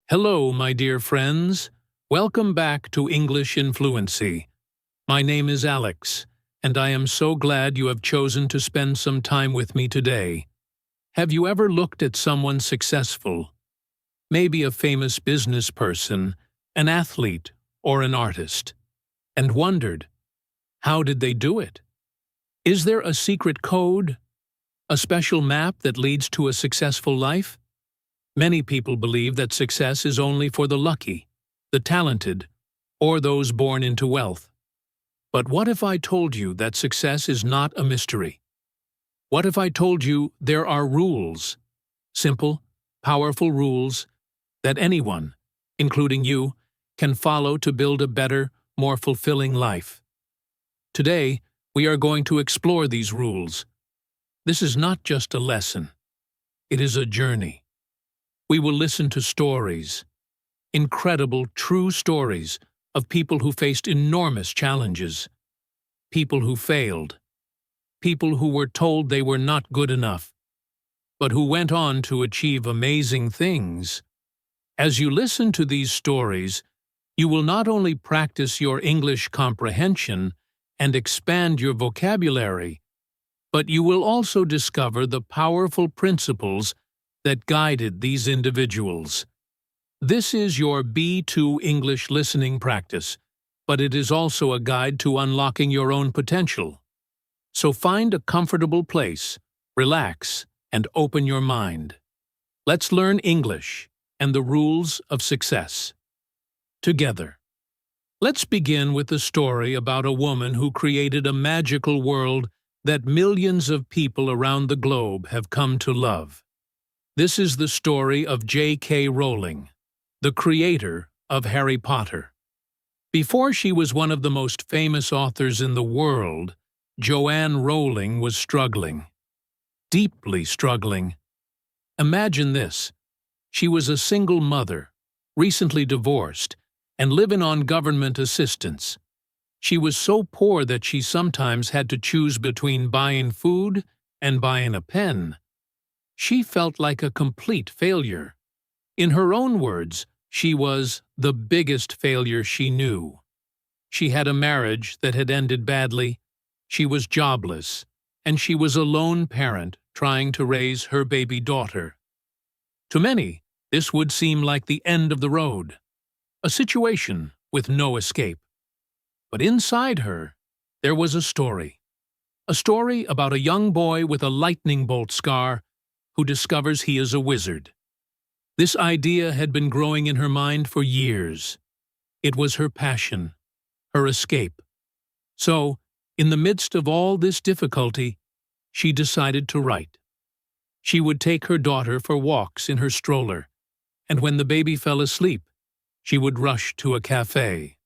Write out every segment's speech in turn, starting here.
Hello, my dear friends. Welcome back to English in Fluency. My name is Alex, and I am so glad you have chosen to spend some time with me today. Have you ever looked at someone successful, maybe a famous business person, an athlete, or an artist, and wondered, how did they do it? Is there a secret code, a special map that leads to a successful life? Many people believe that success is only for the lucky, the talented, or those born into wealth. But what if I told you that success is not a mystery? What if I told you there are rules, simple, powerful rules, that anyone, including you, can follow to build a better, more fulfilling life? Today, we are going to explore these rules. This is not just a lesson. It is a journey. We will listen to stories, incredible, true stories of people who faced enormous challenges, people who failed, people who were told they were not good enough, but who went on to achieve amazing things. As you listen to these stories, you will not only practice your English comprehension and expand your vocabulary, but you will also discover the powerful principles that guided these individuals. This is your B2 English listening practice, but it is also a guide to unlocking your own potential. So find a comfortable place, relax, and open your mind. Let's learn English and the rules of success together. Let's begin with the story about a woman who created a magical world that millions of people around the globe have come to love. This is the story of J.K. Rowling, the creator of Harry Potter. Before she was one of the most famous authors in the world, Joanne Rowling was struggling. Deeply struggling. Imagine this. She was a single mother, recently divorced, and living on government assistance. She was so poor that she sometimes had to choose between buying food and buying a pen. She felt like a complete failure. In her own words, she was the biggest failure she knew. She had a marriage that had ended badly, she was jobless, and she was a lone parent trying to raise her baby daughter. To many, this would seem like the end of the road, a situation with no escape. But inside her, there was a story about a young boy with a lightning bolt scar who discovers he is a wizard. This idea had been growing in her mind for years. It was her passion, her escape. So, in the midst of all this difficulty, she decided to write. She would take her daughter for walks in her stroller, and when the baby fell asleep, she would rush to a cafe.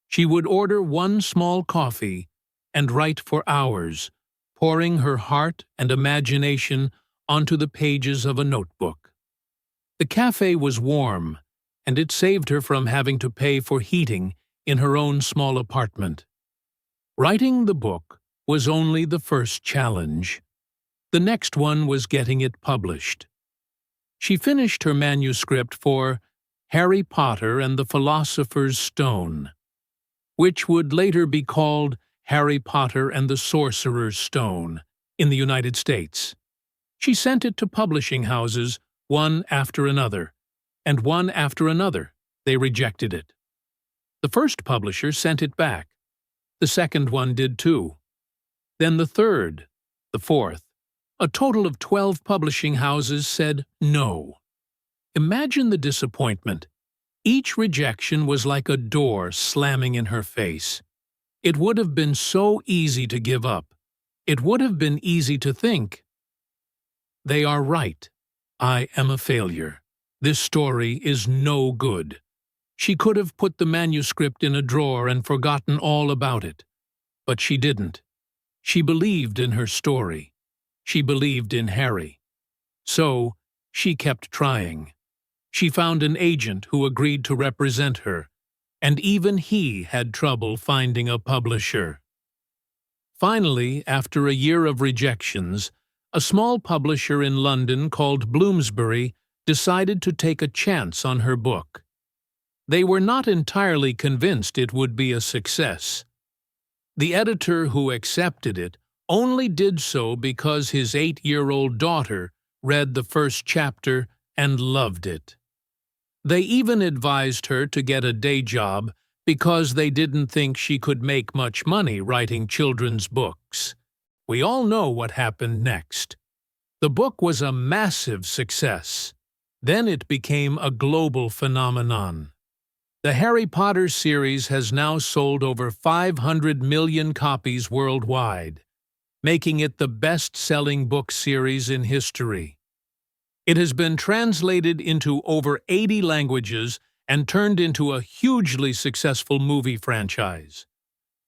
She would order one small coffee and write for hours, pouring her heart and imagination onto the pages of a notebook. The cafe was warm, and it saved her from having to pay for heating in her own small apartment. Writing the book was only the first challenge. The next one was getting it published. She finished her manuscript for Harry Potter and the Philosopher's Stone, which would later be called Harry Potter and the Sorcerer's Stone in the United States. She sent it to publishing houses, one after another, and one after another, they rejected it. The first publisher sent it back. The second one did too. Then the third, the fourth. A total of 12 publishing houses said no. Imagine the disappointment. Each rejection was like a door slamming in her face. It would have been so easy to give up. It would have been easy to think, "They are right. I am a failure. This story is no good." She could have put the manuscript in a drawer and forgotten all about it. But she didn't. She believed in her story. She believed in Harry. So, she kept trying. She found an agent who agreed to represent her, and even he had trouble finding a publisher. Finally, after a year of rejections, a small publisher in London called Bloomsbury decided to take a chance on her book. They were not entirely convinced it would be a success. The editor who accepted it only did so because his 8-year-old daughter read the first chapter and loved it. They even advised her to get a day job because they didn't think she could make much money writing children's books. We all know what happened next. The book was a massive success. Then it became a global phenomenon. The Harry Potter series has now sold over 500 million copies worldwide, making it the best-selling book series in history. It has been translated into over 80 languages and turned into a hugely successful movie franchise.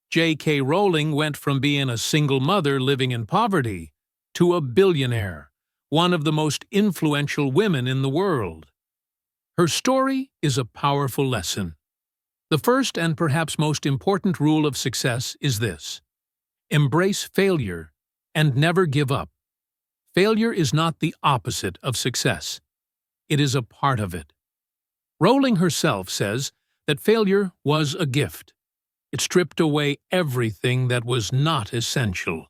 J.K. Rowling went from being a single mother living in poverty to a billionaire, one of the most influential women in the world. Her story is a powerful lesson. The first and perhaps most important rule of success is this: embrace failure and never give up. Failure is not the opposite of success. It is a part of it. Rowling herself says that failure was a gift. It stripped away everything that was not essential.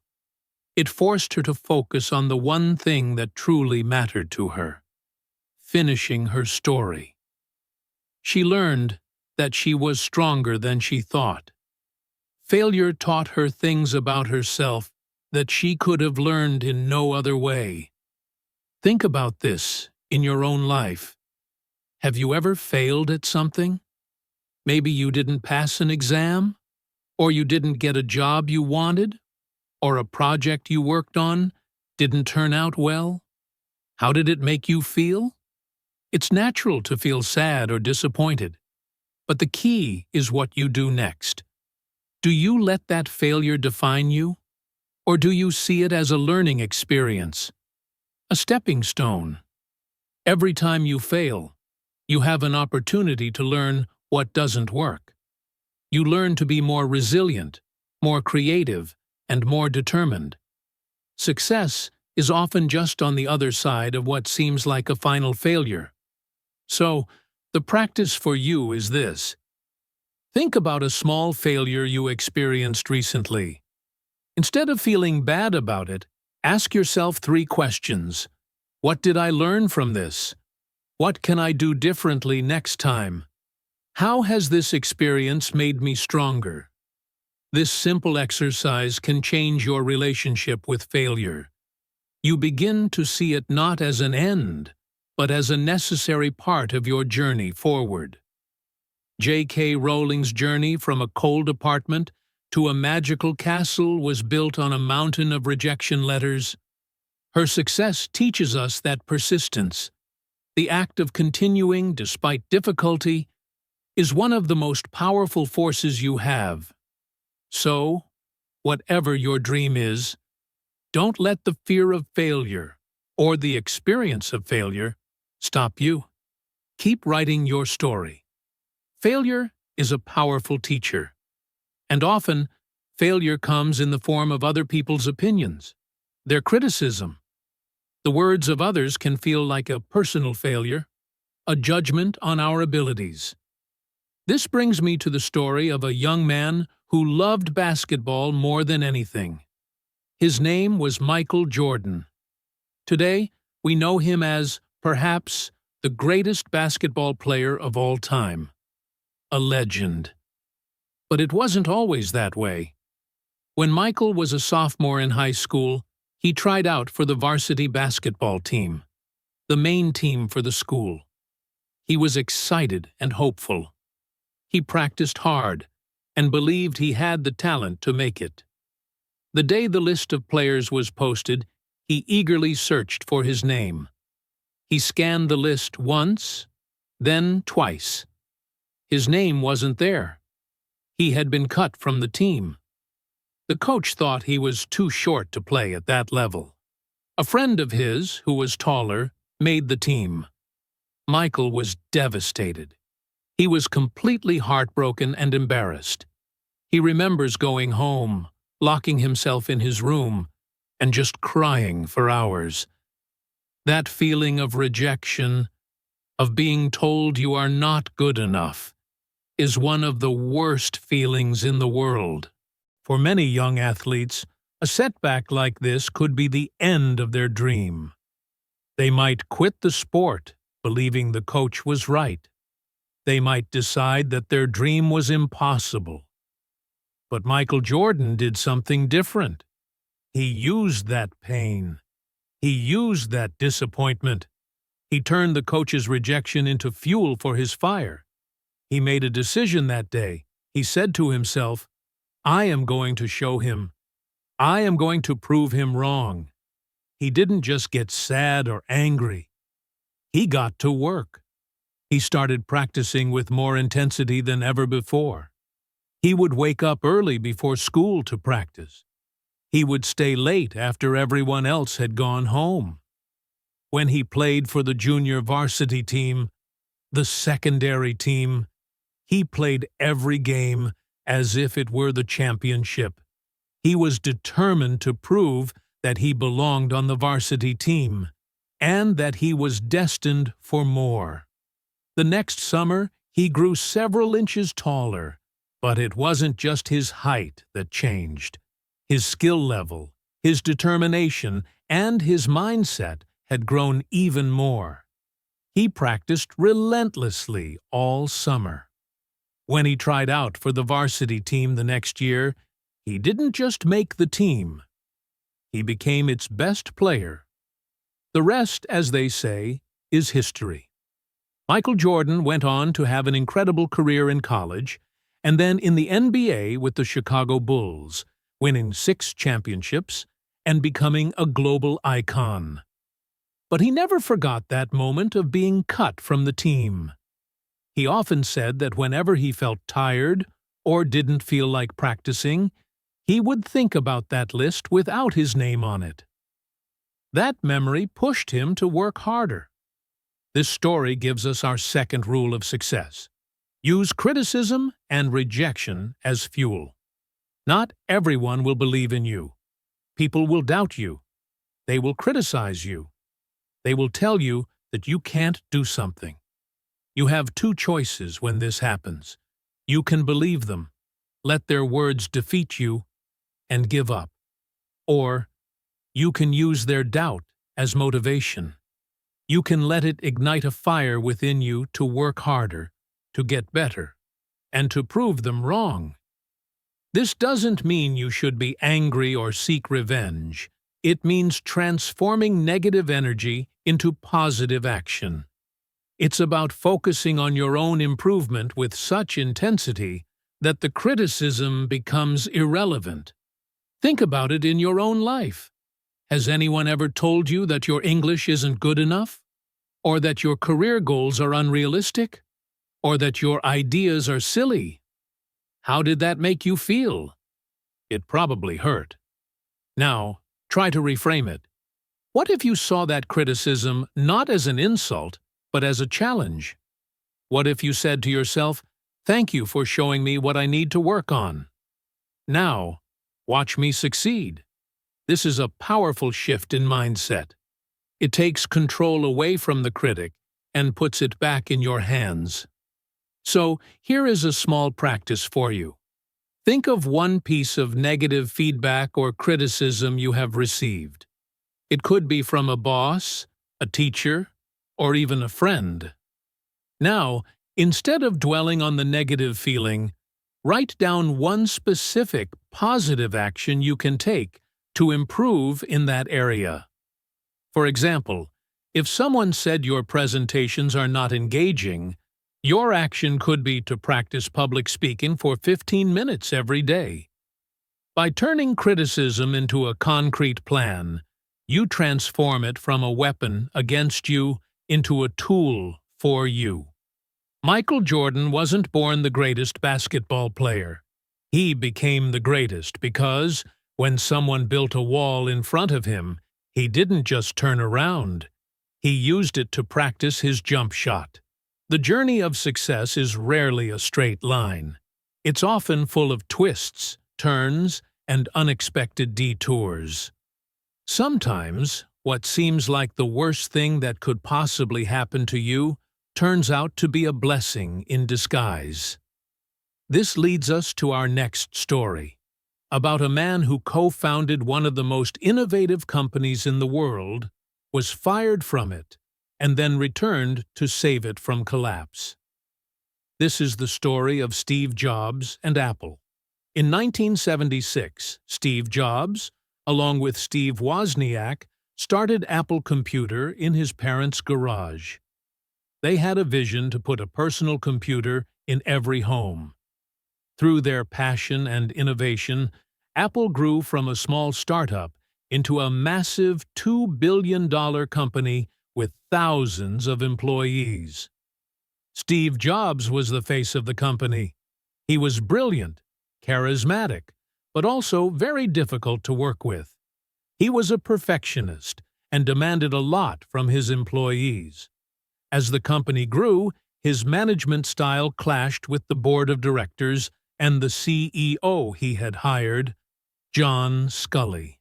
It forced her to focus on the one thing that truly mattered to her: finishing her story. She learned that she was stronger than she thought. Failure taught her things about herself that she could have learned in no other way. Think about this in your own life. Have you ever failed at something? Maybe you didn't pass an exam, or you didn't get a job you wanted, or a project you worked on didn't turn out well. How did it make you feel? It's natural to feel sad or disappointed, but the key is what you do next. Do you let that failure define you, or do you see it as a learning experience, a stepping stone? Every time you fail, you have an opportunity to learn what doesn't work. You learn to be more resilient, more creative, and more determined. Success is often just on the other side of what seems like a final failure. So, the practice for you is this. Think about a small failure you experienced recently. Instead of feeling bad about it, ask yourself 3 questions. What did I learn from this? What can I do differently next time? How has this experience made me stronger? This simple exercise can change your relationship with failure. You begin to see it not as an end, but as a necessary part of your journey forward. J.K. Rowling's journey from a cold apartment to a magical castle was built on a mountain of rejection letters. Her success teaches us that persistence, the act of continuing despite difficulty, is one of the most powerful forces you have. So, whatever your dream is, don't let the fear of failure or the experience of failure stop you. Keep writing your story. Failure is a powerful teacher, and often failure comes in the form of other people's opinions, their criticism. The words of others can feel like a personal failure, a judgment on our abilities. This brings me to the story of a young man who loved basketball more than anything. His name was Michael Jordan. Today, we know him as, perhaps, the greatest basketball player of all time. A legend. But it wasn't always that way. When Michael was a sophomore in high school, he tried out for the varsity basketball team, the main team for the school. He was excited and hopeful. He practiced hard and believed he had the talent to make it. The day the list of players was posted, he eagerly searched for his name. He scanned the list once, then twice. His name wasn't there. He had been cut from the team. The coach thought he was too short to play at that level. A friend of his, who was taller, made the team. Michael was devastated. He was completely heartbroken and embarrassed. He remembers going home, locking himself in his room, and just crying for hours. That feeling of rejection, of being told you are not good enough, is one of the worst feelings in the world. For many young athletes, a setback like this could be the end of their dream. They might quit the sport, believing the coach was right. They might decide that their dream was impossible. But Michael Jordan did something different. He used that pain. He used that disappointment. He turned the coach's rejection into fuel for his fire. He made a decision that day. He said to himself, "I am going to show him. I am going to prove him wrong." He didn't just get sad or angry. He got to work. He started practicing with more intensity than ever before. He would wake up early before school to practice. He would stay late after everyone else had gone home. When he played for the junior varsity team, the secondary team, he played every game as if it were the championship. He was determined to prove that he belonged on the varsity team, and that he was destined for more. The next summer, he grew several inches taller, but it wasn't just his height that changed. His skill level, his determination, and his mindset had grown even more. He practiced relentlessly all summer. When he tried out for the varsity team the next year, he didn't just make the team. He became its best player. The rest, as they say, is history. Michael Jordan went on to have an incredible career in college, and then in the NBA with the Chicago Bulls, winning 6 championships and becoming a global icon. But he never forgot that moment of being cut from the team. He often said that whenever he felt tired or didn't feel like practicing, he would think about that list without his name on it. That memory pushed him to work harder. This story gives us our second rule of success. Use criticism and rejection as fuel. Not everyone will believe in you. People will doubt you. They will criticize you. They will tell you that you can't do something. You have 2 choices when this happens. You can believe them, let their words defeat you, and give up. Or you can use their doubt as motivation. You can let it ignite a fire within you to work harder, to get better, and to prove them wrong. This doesn't mean you should be angry or seek revenge. It means transforming negative energy into positive action. It's about focusing on your own improvement with such intensity that the criticism becomes irrelevant. Think about it in your own life. Has anyone ever told you that your English isn't good enough? Or that your career goals are unrealistic? Or that your ideas are silly? How did that make you feel? It probably hurt. Now, try to reframe it. What if you saw that criticism not as an insult, but as a challenge? What if you said to yourself, "Thank you for showing me what I need to work on. Now, watch me succeed"? This is a powerful shift in mindset. It takes control away from the critic and puts it back in your hands. So, here is a small practice for you. Think of one piece of negative feedback or criticism you have received. It could be from a boss, a teacher, or even a friend. Now, instead of dwelling on the negative feeling, write down one specific positive action you can take to improve in that area. For example, if someone said your presentations are not engaging, your action could be to practice public speaking for 15 minutes every day. By turning criticism into a concrete plan, you transform it from a weapon against you into a tool for you. Michael Jordan wasn't born the greatest basketball player. He became the greatest because, when someone built a wall in front of him, he didn't just turn around. He used it to practice his jump shot. The journey of success is rarely a straight line. It's often full of twists, turns, and unexpected detours. Sometimes, what seems like the worst thing that could possibly happen to you turns out to be a blessing in disguise. This leads us to our next story, about a man who co-founded one of the most innovative companies in the world, was fired from it, and then returned to save it from collapse. This is the story of Steve Jobs and Apple. In 1976, Steve Jobs, along with Steve Wozniak, started Apple Computer in his parents' garage. They had a vision to put a personal computer in every home. Through their passion and innovation, Apple grew from a small startup into a massive $2 billion company with thousands of employees. Steve Jobs was the face of the company. He was brilliant, charismatic, but also very difficult to work with. He was a perfectionist and demanded a lot from his employees. As the company grew, his management style clashed with the board of directors and the CEO he had hired, John Sculley.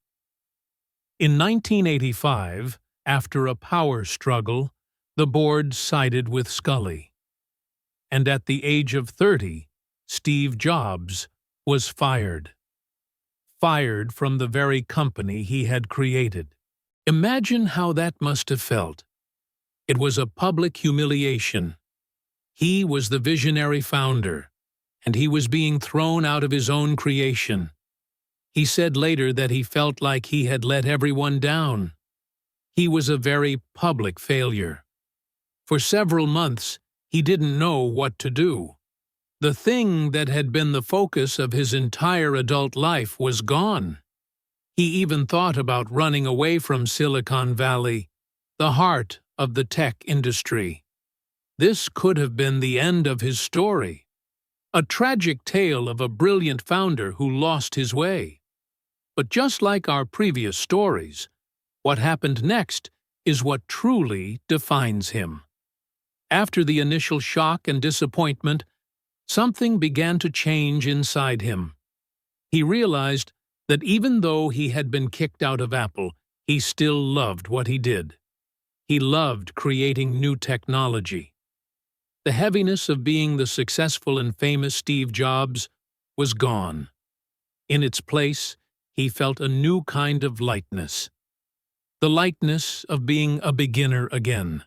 In 1985, after a power struggle, the board sided with Sculley. And at the age of 30, Steve Jobs was fired. Fired from the very company he had created. Imagine how that must have felt. It was a public humiliation. He was the visionary founder, and he was being thrown out of his own creation. He said later that he felt like he had let everyone down. He was a very public failure. For several months, he didn't know what to do. The thing that had been the focus of his entire adult life was gone. He even thought about running away from Silicon Valley, the heart of the tech industry. This could have been the end of his story. A tragic tale of a brilliant founder who lost his way. But just like our previous stories, what happened next is what truly defines him. After the initial shock and disappointment, something began to change inside him. He realized that even though he had been kicked out of Apple, he still loved what he did. He loved creating new technology. The heaviness of being the successful and famous Steve Jobs was gone. In its place, he felt a new kind of lightness. The lightness of being a beginner again.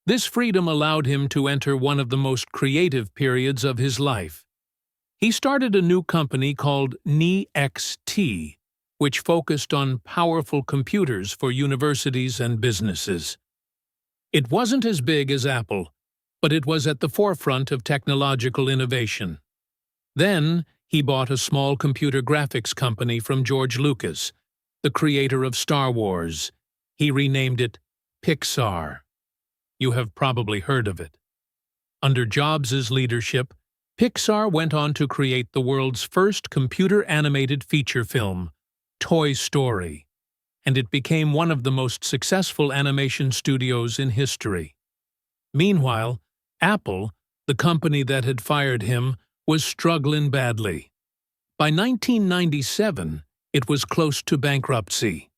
This freedom allowed him to enter one of the most creative periods of his life. He started a new company called NeXT, which focused on powerful computers for universities and businesses. It wasn't as big as Apple, but it was at the forefront of technological innovation. Then, he bought a small computer graphics company from George Lucas, the creator of Star Wars. He renamed it Pixar. You have probably heard of it. Under Jobs' leadership, Pixar went on to create the world's first computer-animated feature film, Toy Story, and it became one of the most successful animation studios in history. Meanwhile, Apple, the company that had fired him, was struggling badly. By 1997, it was close to bankruptcy.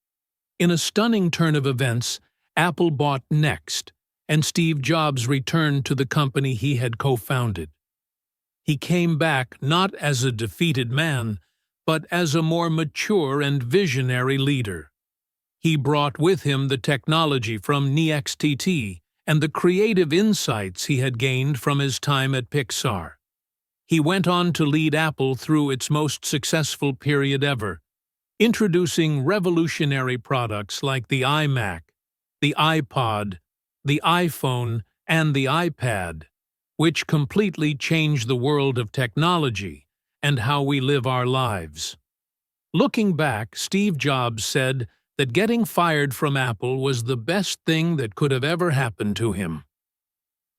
In a stunning turn of events, Apple bought Next, and Steve Jobs returned to the company he had co-founded. He came back not as a defeated man, but as a more mature and visionary leader. He brought with him the technology from NeXT and the creative insights he had gained from his time at Pixar. He went on to lead Apple through its most successful period ever, introducing revolutionary products like the iMac, the iPod, the iPhone, and the iPad, which completely changed the world of technology and how we live our lives. Looking back, Steve Jobs said that getting fired from Apple was the best thing that could have ever happened to him.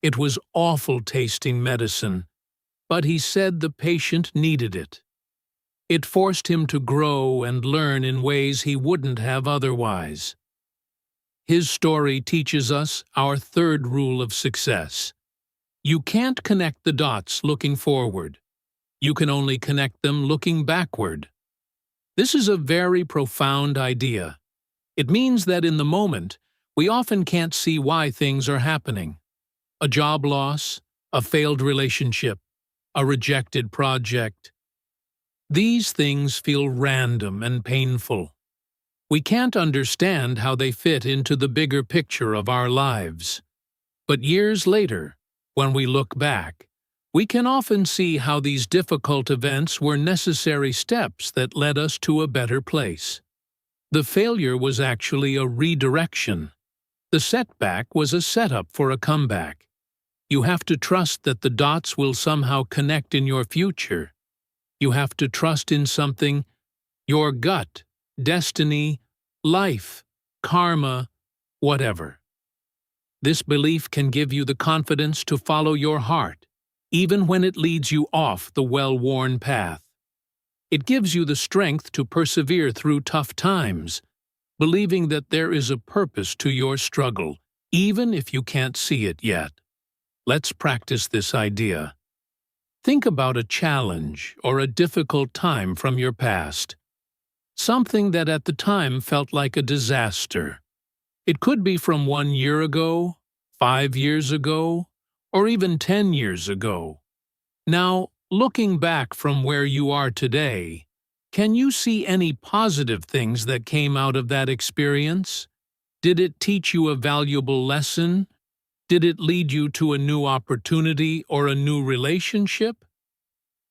It was awful-tasting medicine, but he said the patient needed it. It forced him to grow and learn in ways he wouldn't have otherwise. His story teaches us our third rule of success. You can't connect the dots looking forward. You can only connect them looking backward. This is a very profound idea. It means that in the moment, we often can't see why things are happening. A job loss, a failed relationship, a rejected project. These things feel random and painful. We can't understand how they fit into the bigger picture of our lives. But years later, when we look back, we can often see how these difficult events were necessary steps that led us to a better place. The failure was actually a redirection. The setback was a setup for a comeback. You have to trust that the dots will somehow connect in your future. You have to trust in something, your gut, destiny, life, karma, whatever. This belief can give you the confidence to follow your heart, even when it leads you off the well-worn path. It gives you the strength to persevere through tough times, believing that there is a purpose to your struggle, even if you can't see it yet. Let's practice this idea. Think about a challenge or a difficult time from your past. Something that at the time felt like a disaster. It could be from 1 year ago, 5 years ago, or even 10 years ago. Now, looking back from where you are today, can you see any positive things that came out of that experience? Did it teach you a valuable lesson? Did it lead you to a new opportunity or a new relationship?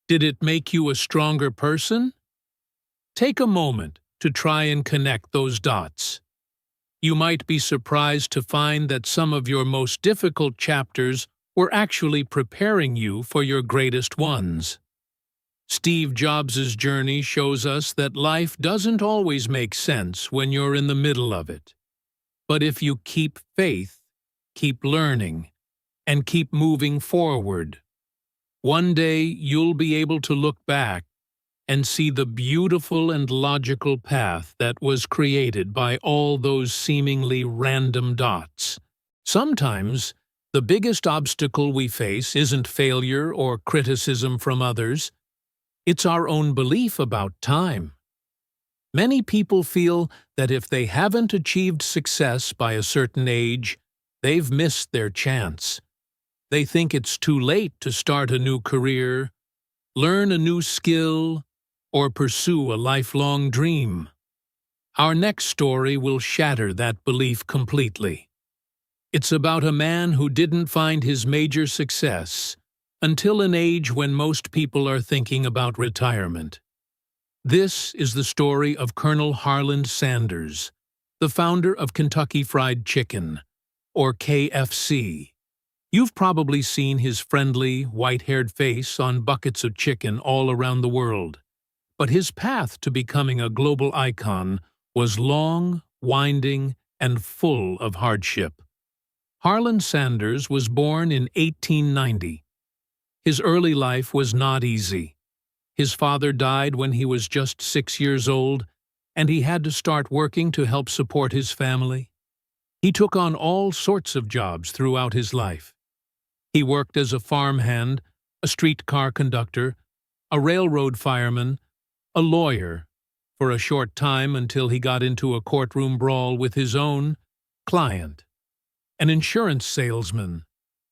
Did it make you a stronger person? Take a moment to try and connect those dots. You might be surprised to find that some of your most difficult chapters were actually preparing you for your greatest ones. Steve Jobs' journey shows us that life doesn't always make sense when you're in the middle of it. But if you keep faith, keep learning, and keep moving forward, one day you'll be able to look back and see the beautiful and logical path that was created by all those seemingly random dots. Sometimes, the biggest obstacle we face isn't failure or criticism from others. It's our own belief about time. Many people feel that if they haven't achieved success by a certain age, they've missed their chance. They think it's too late to start a new career, learn a new skill, or pursue a lifelong dream. Our next story will shatter that belief completely. It's about a man who didn't find his major success until an age when most people are thinking about retirement. This is the story of Colonel Harland Sanders, the founder of Kentucky Fried Chicken, or KFC. You've probably seen his friendly, white-haired face on buckets of chicken all around the world. But his path to becoming a global icon was long, winding, and full of hardship. Harland Sanders was born in 1890. His early life was not easy. His father died when he was just 6 years old, and he had to start working to help support his family. He took on all sorts of jobs throughout his life. He worked as a farmhand, a streetcar conductor, a railroad fireman, a lawyer, for a short time until he got into a courtroom brawl with his own client, an insurance salesman,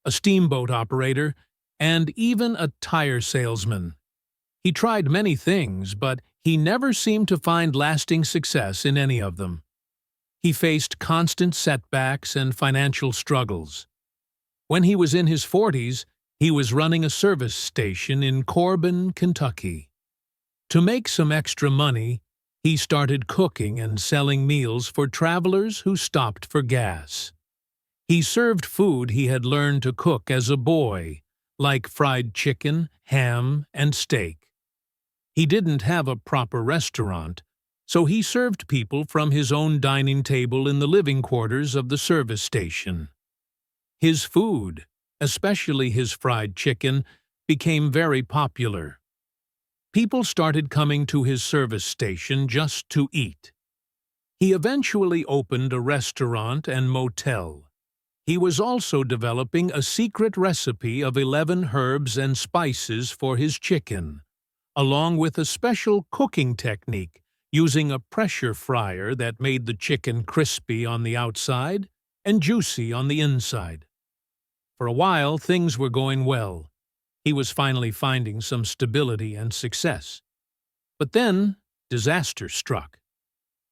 a steamboat operator, and even a tire salesman. He tried many things, but he never seemed to find lasting success in any of them. He faced constant setbacks and financial struggles. When he was in his 40s, he was running a service station in Corbin, Kentucky. To make some extra money, he started cooking and selling meals for travelers who stopped for gas. He served food he had learned to cook as a boy, like fried chicken, ham, and steak. He didn't have a proper restaurant, so he served people from his own dining table in the living quarters of the service station. His food, especially his fried chicken, became very popular. People started coming to his service station just to eat. He eventually opened a restaurant and motel. He was also developing a secret recipe of 11 herbs and spices for his chicken, along with a special cooking technique using a pressure fryer that made the chicken crispy on the outside and juicy on the inside. For a while, things were going well. He was finally finding some stability and success. But then, disaster struck.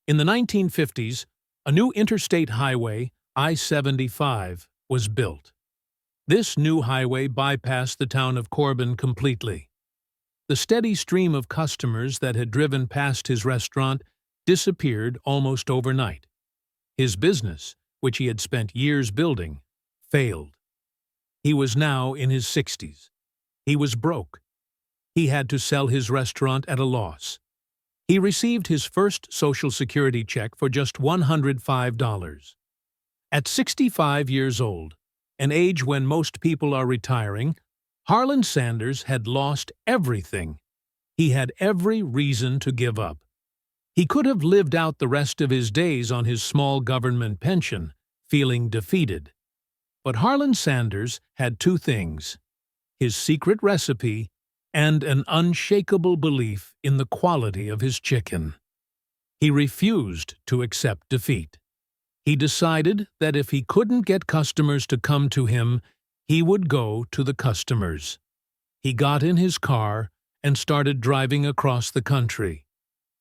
In the 1950s, a new interstate highway, I-75, was built. This new highway bypassed the town of Corbin completely. The steady stream of customers that had driven past his restaurant disappeared almost overnight. His business, which he had spent years building, failed. He was now in his 60s. He was broke. He had to sell his restaurant at a loss. He received his first Social Security check for just $105. At 65 years old, an age when most people are retiring, Harlan Sanders had lost everything. He had every reason to give up. He could have lived out the rest of his days on his small government pension, feeling defeated. But Harlan Sanders had two things: his secret recipe and an unshakable belief in the quality of his chicken. He refused to accept defeat. He decided that if he couldn't get customers to come to him, he would go to the customers. He got in his car and started driving across the country.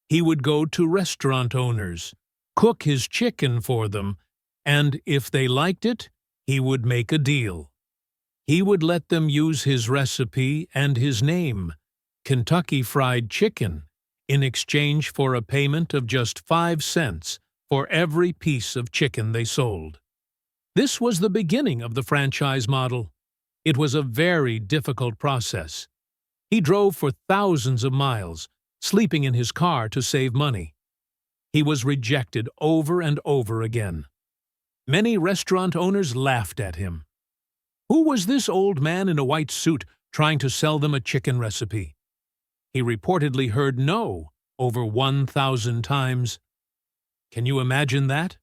He would go to restaurant owners, cook his chicken for them, and if they liked it, he would make a deal. He would let them use his recipe and his name, Kentucky Fried Chicken, in exchange for a payment of just 5 cents for every piece of chicken they sold. This was the beginning of the franchise model. It was a very difficult process. He drove for thousands of miles, sleeping in his car to save money. He was rejected over and over again. Many restaurant owners laughed at him. Who was this old man in a white suit trying to sell them a chicken recipe? He reportedly heard no over 1,000 times. Can you imagine that?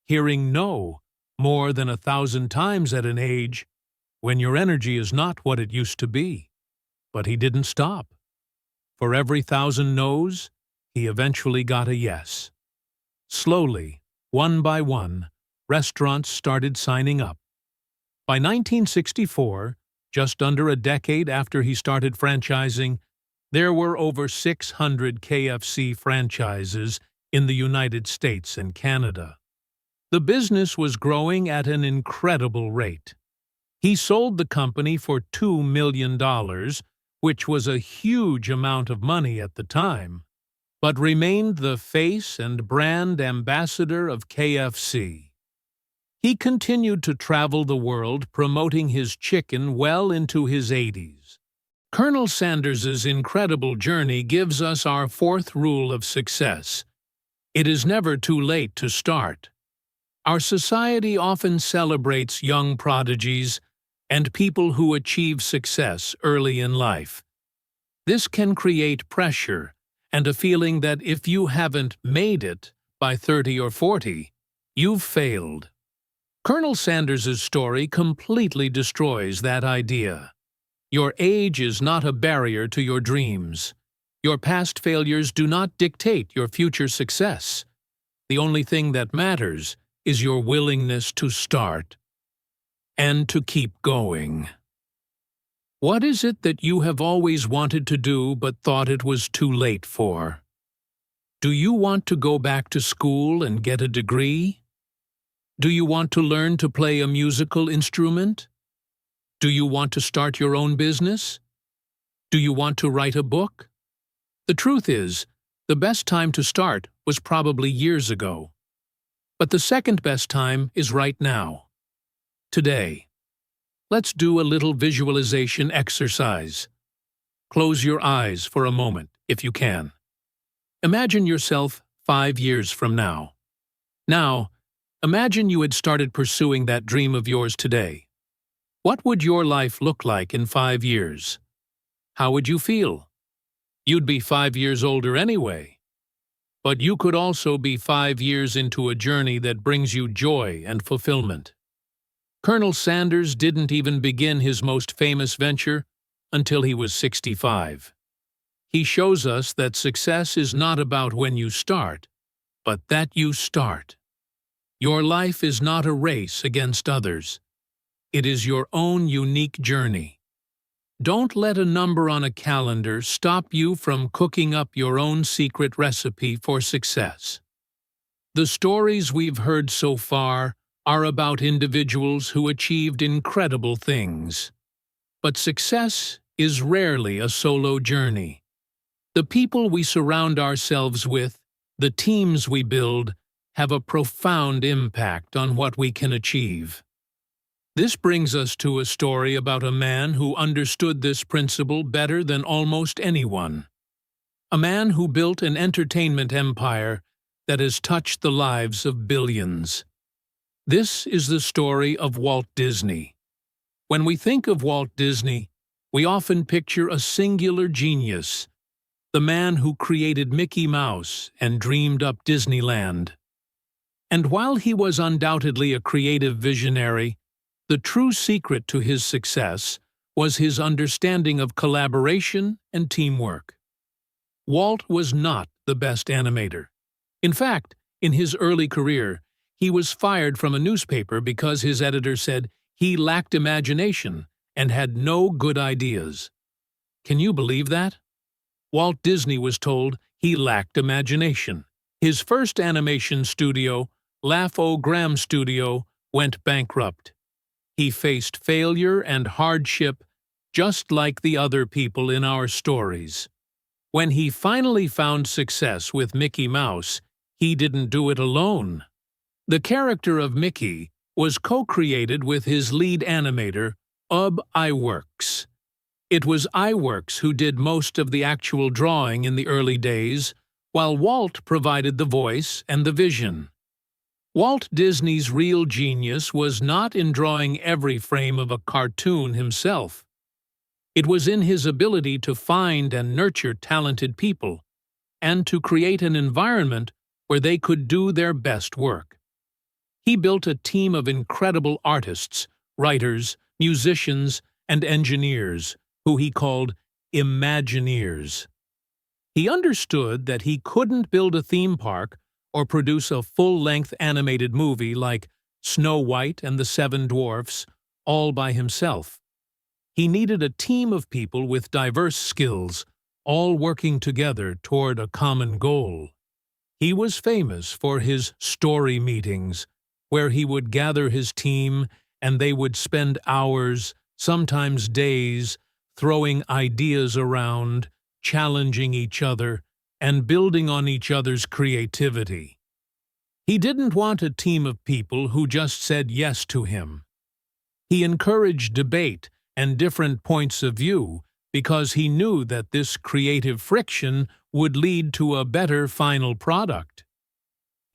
Hearing no more than 1,000 times at an age when your energy is not what it used to be. But he didn't stop. For every 1,000 no's, he eventually got a yes. Slowly, one by one, restaurants started signing up. By 1964, just under a decade after he started franchising, there were over 600 KFC franchises in the United States and Canada. The business was growing at an incredible rate. He sold the company for $2 million, which was a huge amount of money at the time, but remained the face and brand ambassador of KFC. He continued to travel the world promoting his chicken well into his 80s. Colonel Sanders's incredible journey gives us our fourth rule of success. It is never too late to start. Our society often celebrates young prodigies and people who achieve success early in life. This can create pressure and a feeling that if you haven't made it by 30 or 40, you've failed. Colonel Sanders's story completely destroys that idea. Your age is not a barrier to your dreams. Your past failures do not dictate your future success. The only thing that matters is your willingness to start and to keep going. What is it that you have always wanted to do but thought it was too late for? Do you want to go back to school and get a degree? Do you want to learn to play a musical instrument? Do you want to start your own business? Do you want to write a book? The truth is, the best time to start was probably years ago. But the second best time is right now. Today. Let's do a little visualization exercise. Close your eyes for a moment, if you can. Imagine yourself 5 years from now. Now, imagine you had started pursuing that dream of yours today. What would your life look like in 5 years? How would you feel? You'd be 5 years older anyway. But you could also be 5 years into a journey that brings you joy and fulfillment. Colonel Sanders didn't even begin his most famous venture until he was 65. He shows us that success is not about when you start, but that you start. Your life is not a race against others. It is your own unique journey. Don't let a number on a calendar stop you from cooking up your own secret recipe for success. The stories we've heard so far are about individuals who achieved incredible things. But success is rarely a solo journey. The people we surround ourselves with, the teams we build, have a profound impact on what we can achieve. This brings us to a story about a man who understood this principle better than almost anyone. A man who built an entertainment empire that has touched the lives of billions. This is the story of Walt Disney. When we think of Walt Disney, we often picture a singular genius, the man who created Mickey Mouse and dreamed up Disneyland. And while he was undoubtedly a creative visionary, the true secret to his success was his understanding of collaboration and teamwork. Walt was not the best animator. In fact, in his early career, he was fired from a newspaper because his editor said he lacked imagination and had no good ideas. Can you believe that? Walt Disney was told he lacked imagination. His first animation studio, Laugh-O-Gram Studio, went bankrupt. He faced failure and hardship just like the other people in our stories. When he finally found success with Mickey Mouse, he didn't do it alone. The character of Mickey was co-created with his lead animator, Ub Iwerks. It was Iwerks who did most of the actual drawing in the early days, while Walt provided the voice and the vision. Walt Disney's real genius was not in drawing every frame of a cartoon himself. It was in his ability to find and nurture talented people, and to create an environment where they could do their best work. He built a team of incredible artists, writers, musicians, and engineers, who he called Imagineers. He understood that he couldn't build a theme park or produce a full-length animated movie like Snow White and the Seven Dwarfs all by himself. He needed a team of people with diverse skills, all working together toward a common goal. He was famous for his story meetings, where he would gather his team and they would spend hours, sometimes days, throwing ideas around, challenging each other, and building on each other's creativity. He didn't want a team of people who just said yes to him. He encouraged debate and different points of view because he knew that this creative friction would lead to a better final product.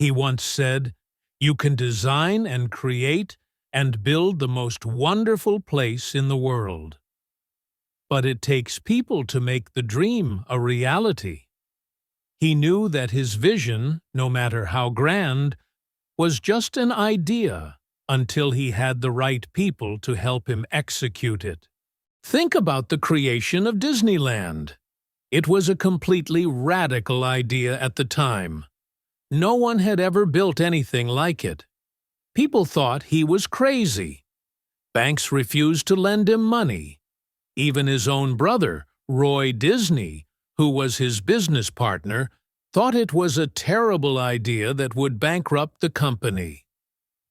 He once said, "You can design and create and build the most wonderful place in the world. But it takes people to make the dream a reality." He knew that his vision, no matter how grand, was just an idea until he had the right people to help him execute it. Think about the creation of Disneyland. It was a completely radical idea at the time. No one had ever built anything like it. People thought he was crazy. Banks refused to lend him money. Even his own brother, Roy Disney, who was his business partner, thought it was a terrible idea that would bankrupt the company.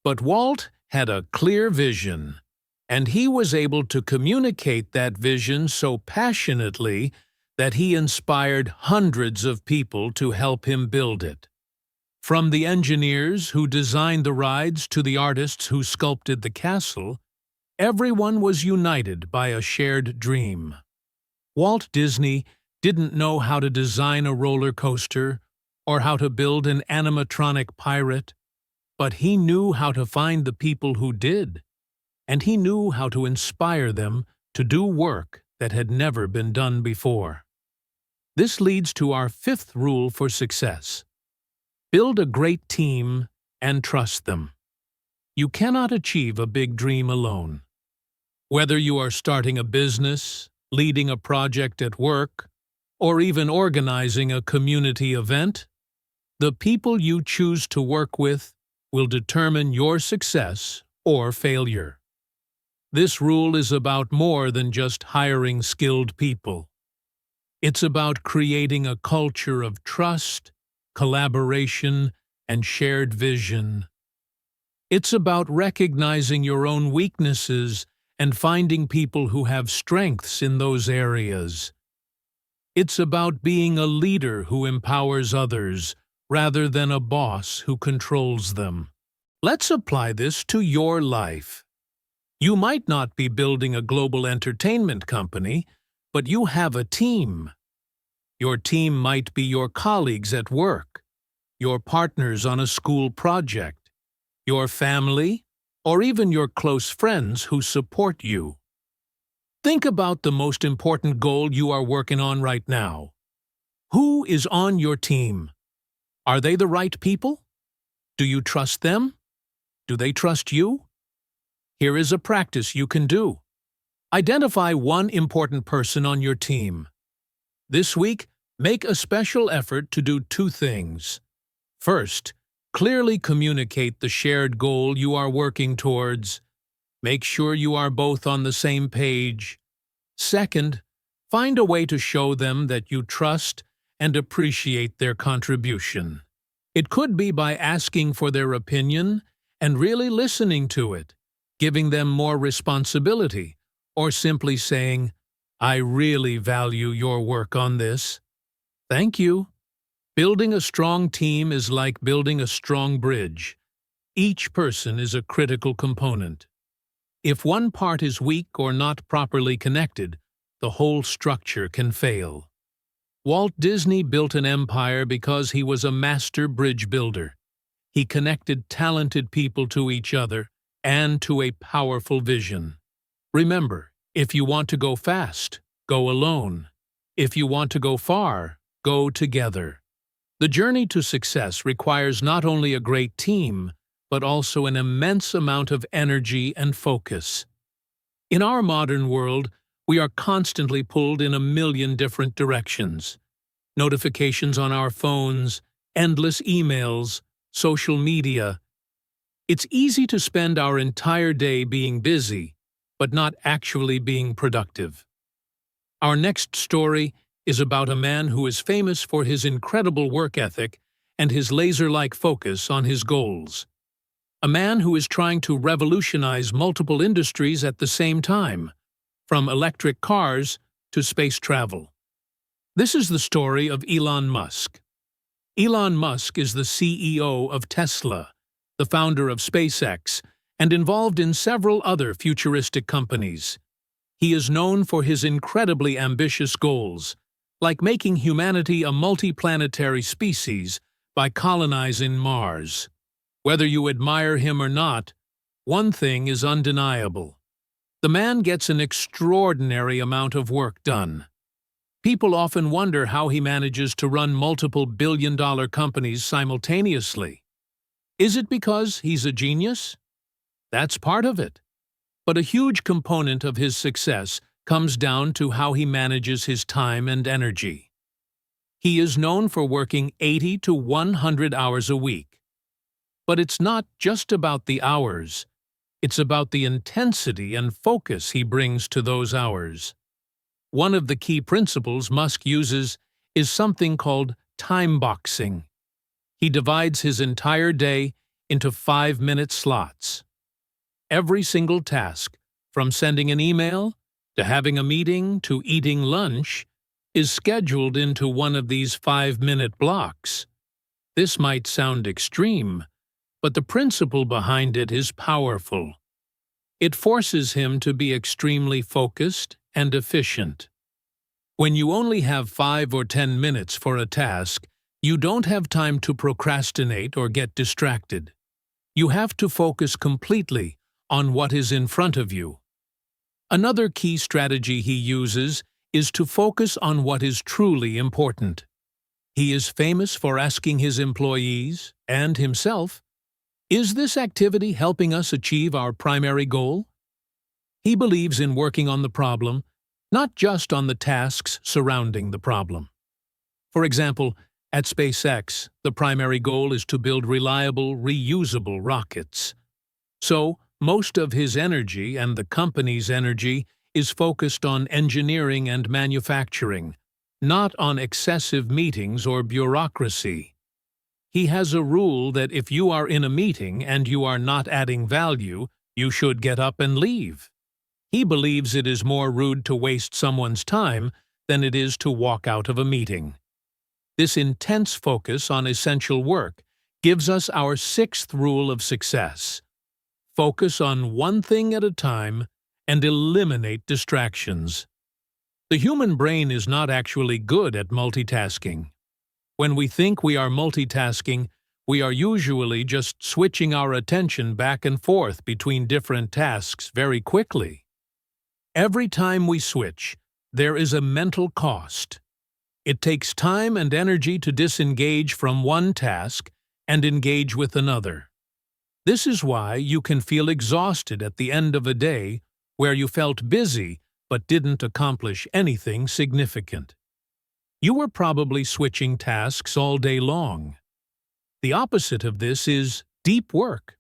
But Walt had a clear vision, and he was able to communicate that vision so passionately that he inspired hundreds of people to help him build it. From the engineers who designed the rides to the artists who sculpted the castle, everyone was united by a shared dream. Walt Disney didn't know how to design a roller coaster or how to build an animatronic pirate, but he knew how to find the people who did, and he knew how to inspire them to do work that had never been done before. This leads to our fifth rule for success. Build a great team and trust them. You cannot achieve a big dream alone. Whether you are starting a business, leading a project at work, or even organizing a community event, the people you choose to work with will determine your success or failure. This rule is about more than just hiring skilled people. It's about creating a culture of trust, collaboration, and shared vision. It's about recognizing your own weaknesses and finding people who have strengths in those areas. It's about being a leader who empowers others, rather than a boss who controls them. Let's apply this to your life. You might not be building a global entertainment company, but you have a team. Your team might be your colleagues at work, your partners on a school project, your family, or even your close friends who support you. Think about the most important goal you are working on right now. Who is on your team? Are they the right people? Do you trust them? Do they trust you? Here is a practice you can do. Identify one important person on your team. This week, make a special effort to do two things. First, clearly communicate the shared goal you are working towards. Make sure you are both on the same page. Second, find a way to show them that you trust and appreciate their contribution. It could be by asking for their opinion and really listening to it, giving them more responsibility, or simply saying, "I really value your work on this. Thank you." Building a strong team is like building a strong bridge. Each person is a critical component. If one part is weak or not properly connected, the whole structure can fail. Walt Disney built an empire because he was a master bridge builder. He connected talented people to each other and to a powerful vision. Remember, if you want to go fast, go alone. If you want to go far, go together. The journey to success requires not only a great team, but also an immense amount of energy and focus. In our modern world, we are constantly pulled in a million different directions. Notifications on our phones, endless emails, social media. It's easy to spend our entire day being busy, but not actually being productive. Our next story is about a man who is famous for his incredible work ethic and his laser-like focus on his goals. A man who is trying to revolutionize multiple industries at the same time, from electric cars to space travel. This is the story of Elon Musk. Elon Musk is the CEO of Tesla, the founder of SpaceX, and involved in several other futuristic companies. He is known for his incredibly ambitious goals, like making humanity a multi-planetary species by colonizing Mars. Whether you admire him or not, one thing is undeniable. The man gets an extraordinary amount of work done. People often wonder how he manages to run multiple billion-dollar companies simultaneously. Is it because he's a genius? That's part of it. But a huge component of his success comes down to how he manages his time and energy. He is known for working 80 to 100 hours a week. But it's not just about the hours. It's about the intensity and focus he brings to those hours. One of the key principles Musk uses is something called time boxing. He divides his entire day into 5-minute slots. Every single task, from sending an email to having a meeting to eating lunch, is scheduled into one of these 5-minute blocks. This might sound extreme, but the principle behind it is powerful. It forces him to be extremely focused and efficient. When you only have 5 or 10 minutes for a task, you don't have time to procrastinate or get distracted. You have to focus completely on what is in front of you. Another key strategy he uses is to focus on what is truly important. He is famous for asking his employees, and himself, "Is this activity helping us achieve our primary goal?" He believes in working on the problem, not just on the tasks surrounding the problem. For example, at SpaceX, the primary goal is to build reliable, reusable rockets. So, Most of his energy and the company's energy is focused on engineering and manufacturing, not on excessive meetings or bureaucracy. He has a rule that if you are in a meeting and you are not adding value, you should get up and leave. He believes it is more rude to waste someone's time than it is to walk out of a meeting. This intense focus on essential work gives us our sixth rule of success. Focus on one thing at a time and eliminate distractions. The human brain is not actually good at multitasking. When we think we are multitasking, we are usually just switching our attention back and forth between different tasks very quickly. Every time we switch, there is a mental cost. It takes time and energy to disengage from one task and engage with another. This is why you can feel exhausted at the end of a day where you felt busy but didn't accomplish anything significant. You were probably switching tasks all day long. The opposite of this is deep work.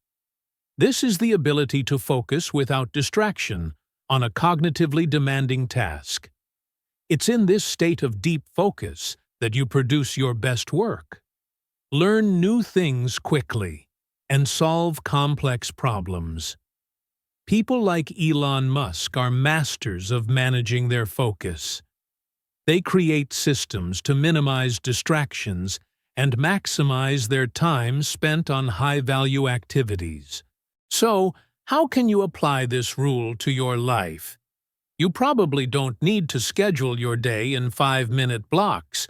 This is the ability to focus without distraction on a cognitively demanding task. It's in this state of deep focus that you produce your best work. Learn new things quickly and solve complex problems. People like Elon Musk are masters of managing their focus. They create systems to minimize distractions and maximize their time spent on high-value activities. So, how can you apply this rule to your life? You probably don't need to schedule your day in 5-minute blocks,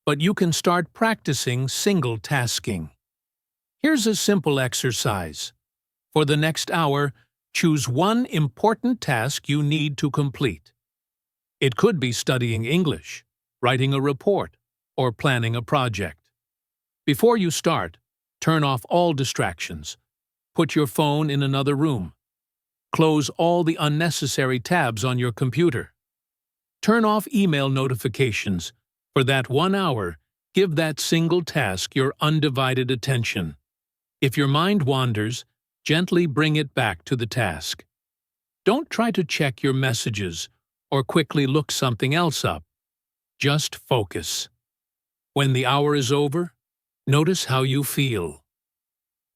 but you can start practicing single tasking. Here's a simple exercise. For the next hour, choose one important task you need to complete. It could be studying English, writing a report, or planning a project. Before you start, turn off all distractions. Put your phone in another room. Close all the unnecessary tabs on your computer. Turn off email notifications. For that 1 hour, give that single task your undivided attention. If your mind wanders, gently bring it back to the task. Don't try to check your messages or quickly look something else up. Just focus. When the hour is over, notice how you feel.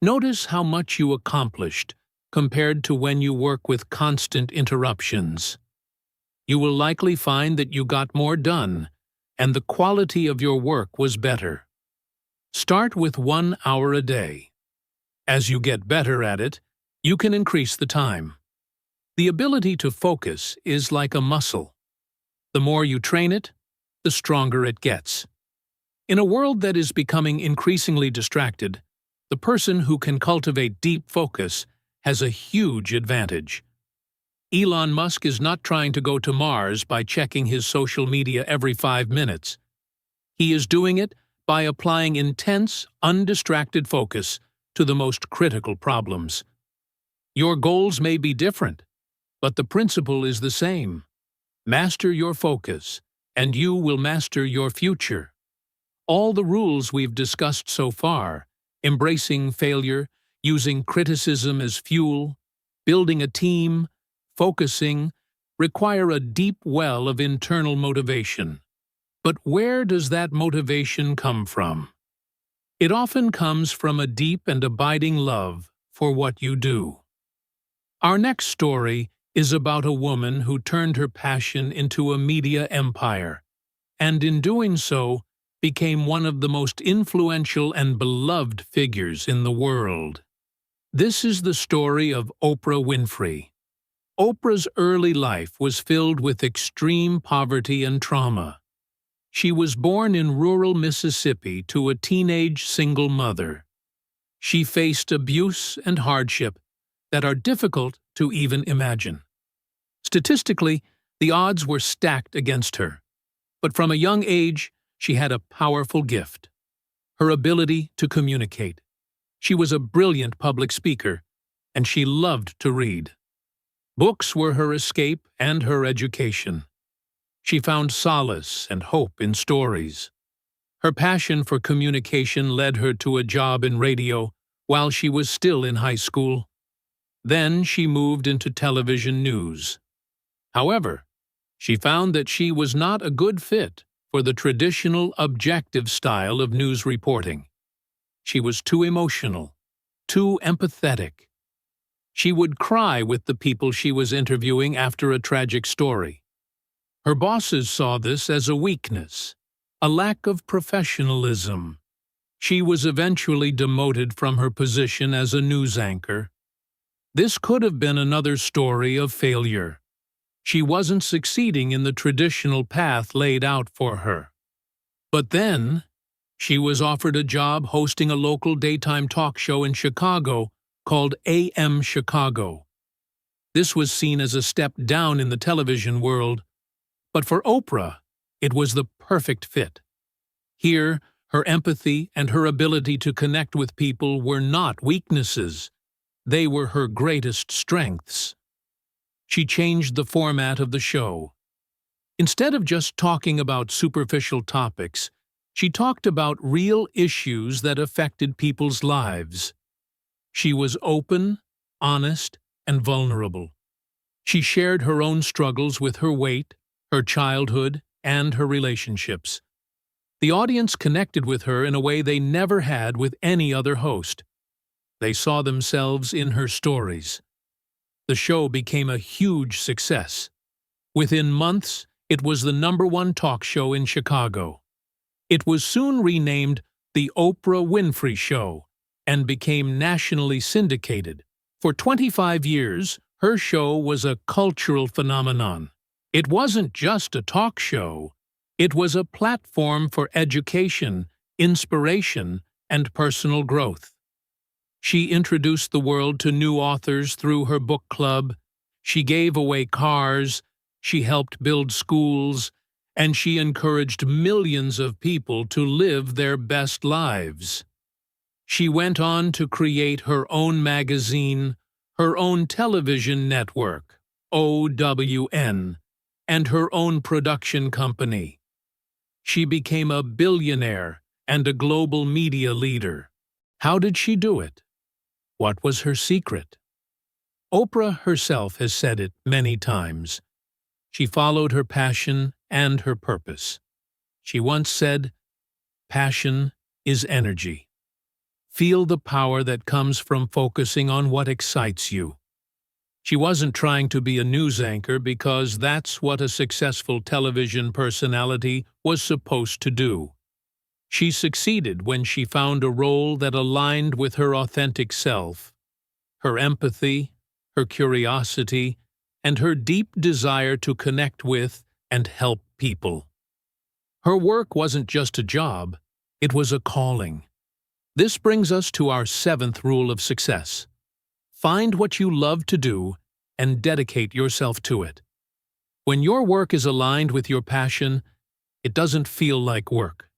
Notice how much you accomplished compared to when you work with constant interruptions. You will likely find that you got more done, and the quality of your work was better. Start with 1 hour a day. As you get better at it, you can increase the time. The ability to focus is like a muscle. The more you train it, the stronger it gets. In a world that is becoming increasingly distracted, the person who can cultivate deep focus has a huge advantage. Elon Musk is not trying to go to Mars by checking his social media every 5 minutes. He is doing it by applying intense, undistracted focus to the most critical problems. Your goals may be different, but the principle is the same. Master your focus, and you will master your future. All the rules we've discussed so far, embracing failure, using criticism as fuel, building a team, focusing, require a deep well of internal motivation. But where does that motivation come from? It often comes from a deep and abiding love for what you do. Our next story is about a woman who turned her passion into a media empire, and in doing so, became one of the most influential and beloved figures in the world. This is the story of Oprah Winfrey. Oprah's early life was filled with extreme poverty and trauma. She was born in rural Mississippi to a teenage single mother. She faced abuse and hardship that are difficult to even imagine. Statistically, the odds were stacked against her, but from a young age, she had a powerful gift: her ability to communicate. She was a brilliant public speaker, and she loved to read. Books were her escape and her education. She found solace and hope in stories. Her passion for communication led her to a job in radio while she was still in high school. Then she moved into television news. However, she found that she was not a good fit for the traditional objective style of news reporting. She was too emotional, too empathetic. She would cry with the people she was interviewing after a tragic story. Her bosses saw this as a weakness, a lack of professionalism. She was eventually demoted from her position as a news anchor. This could have been another story of failure. She wasn't succeeding in the traditional path laid out for her. But then, she was offered a job hosting a local daytime talk show in Chicago called AM Chicago. This was seen as a step down in the television world, but for Oprah, it was the perfect fit. Here, her empathy and her ability to connect with people were not weaknesses. They were her greatest strengths. She changed the format of the show. Instead of just talking about superficial topics, she talked about real issues that affected people's lives. She was open, honest, and vulnerable. She shared her own struggles with her weight, her childhood, and her relationships. The audience connected with her in a way they never had with any other host. They saw themselves in her stories. The show became a huge success. Within months, it was the #1 talk show in Chicago. It was soon renamed The Oprah Winfrey Show and became nationally syndicated. For 25 years, her show was a cultural phenomenon. It wasn't just a talk show. It was a platform for education, inspiration, and personal growth. She introduced the world to new authors through her book club. She gave away cars. She helped build schools. And she encouraged millions of people to live their best lives. She went on to create her own magazine, her own television network, OWN, and her own production company. She became a billionaire and a global media leader. How did she do it? What was her secret? Oprah herself has said it many times. She followed her passion and her purpose. She once said, "Passion is energy. Feel the power that comes from focusing on what excites you." She wasn't trying to be a news anchor because that's what a successful television personality was supposed to do. She succeeded when she found a role that aligned with her authentic self, her empathy, her curiosity, and her deep desire to connect with and help people. Her work wasn't just a job, it was a calling. This brings us to our 7th rule of success. Find what you love to do and dedicate yourself to it. When your work is aligned with your passion, it doesn't feel like work.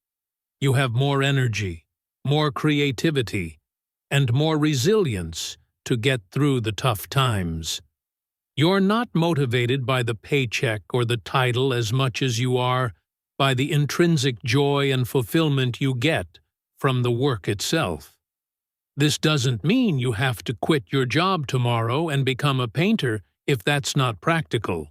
You have more energy, more creativity, and more resilience to get through the tough times. You're not motivated by the paycheck or the title as much as you are by the intrinsic joy and fulfillment you get from the work itself. This doesn't mean you have to quit your job tomorrow and become a painter if that's not practical.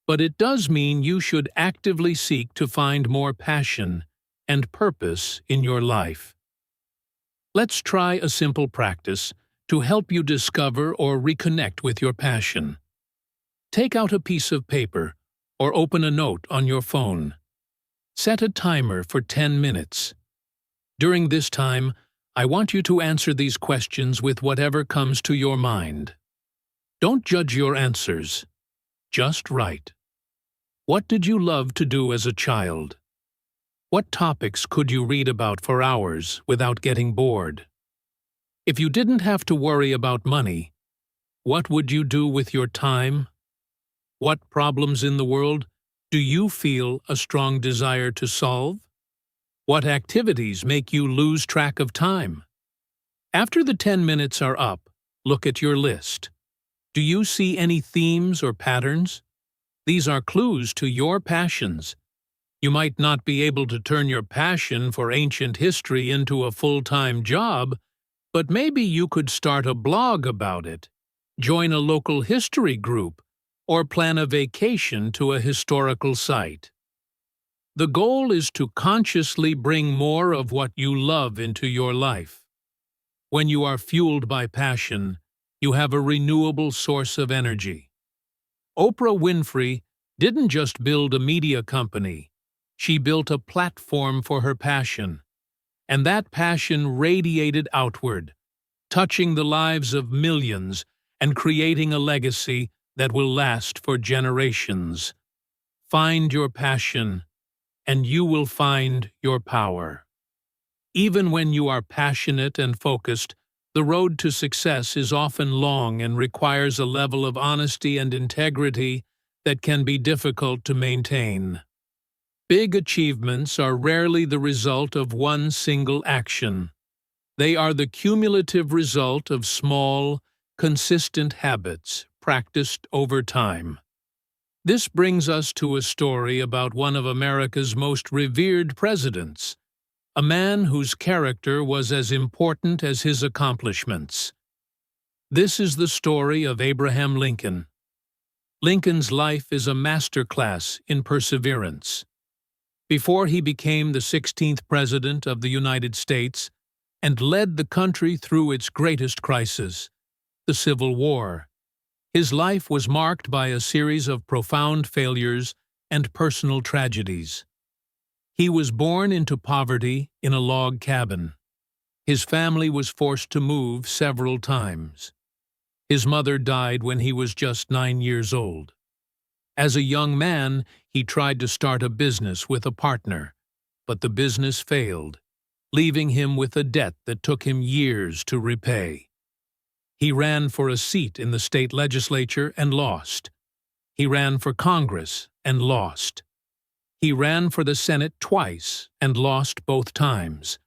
But it does mean you should actively seek to find more passion and purpose in your life. Let's try a simple practice to help you discover or reconnect with your passion. Take out a piece of paper or open a note on your phone. Set a timer for 10 minutes. During this time, I want you to answer these questions with whatever comes to your mind. Don't judge your answers. Just write. What did you love to do as a child? What topics could you read about for hours without getting bored? If you didn't have to worry about money, what would you do with your time? What problems in the world do you feel a strong desire to solve? What activities make you lose track of time? After the 10 minutes are up, look at your list. Do you see any themes or patterns? These are clues to your passions. You might not be able to turn your passion for ancient history into a full-time job, but maybe you could start a blog about it. join a local history group, or plan a vacation to a historical site. The goal is to consciously bring more of what you love into your life. When you are fueled by passion, you have a renewable source of energy. Oprah Winfrey didn't just build a media company, she built a platform for her passion. And that passion radiated outward, touching the lives of millions and creating a legacy that will last for generations. Find your passion, and you will find your power. Even when you are passionate and focused, the road to success is often long and requires a level of honesty and integrity that can be difficult to maintain. Big achievements are rarely the result of one single action. They are the cumulative result of small, consistent habits practiced over time. This brings us to a story about one of America's most revered presidents, a man whose character was as important as his accomplishments. This is the story of Abraham Lincoln. Lincoln's life is a masterclass in perseverance. Before he became the 16th President of the United States and led the country through its greatest crisis, the Civil War, his life was marked by a series of profound failures and personal tragedies. He was born into poverty in a log cabin. His family was forced to move several times. His mother died when he was just 9 years old. As a young man, he tried to start a business with a partner, but the business failed, leaving him with a debt that took him years to repay. He ran for a seat in the state legislature and lost. He ran for Congress and lost. He ran for the Senate twice and lost both times.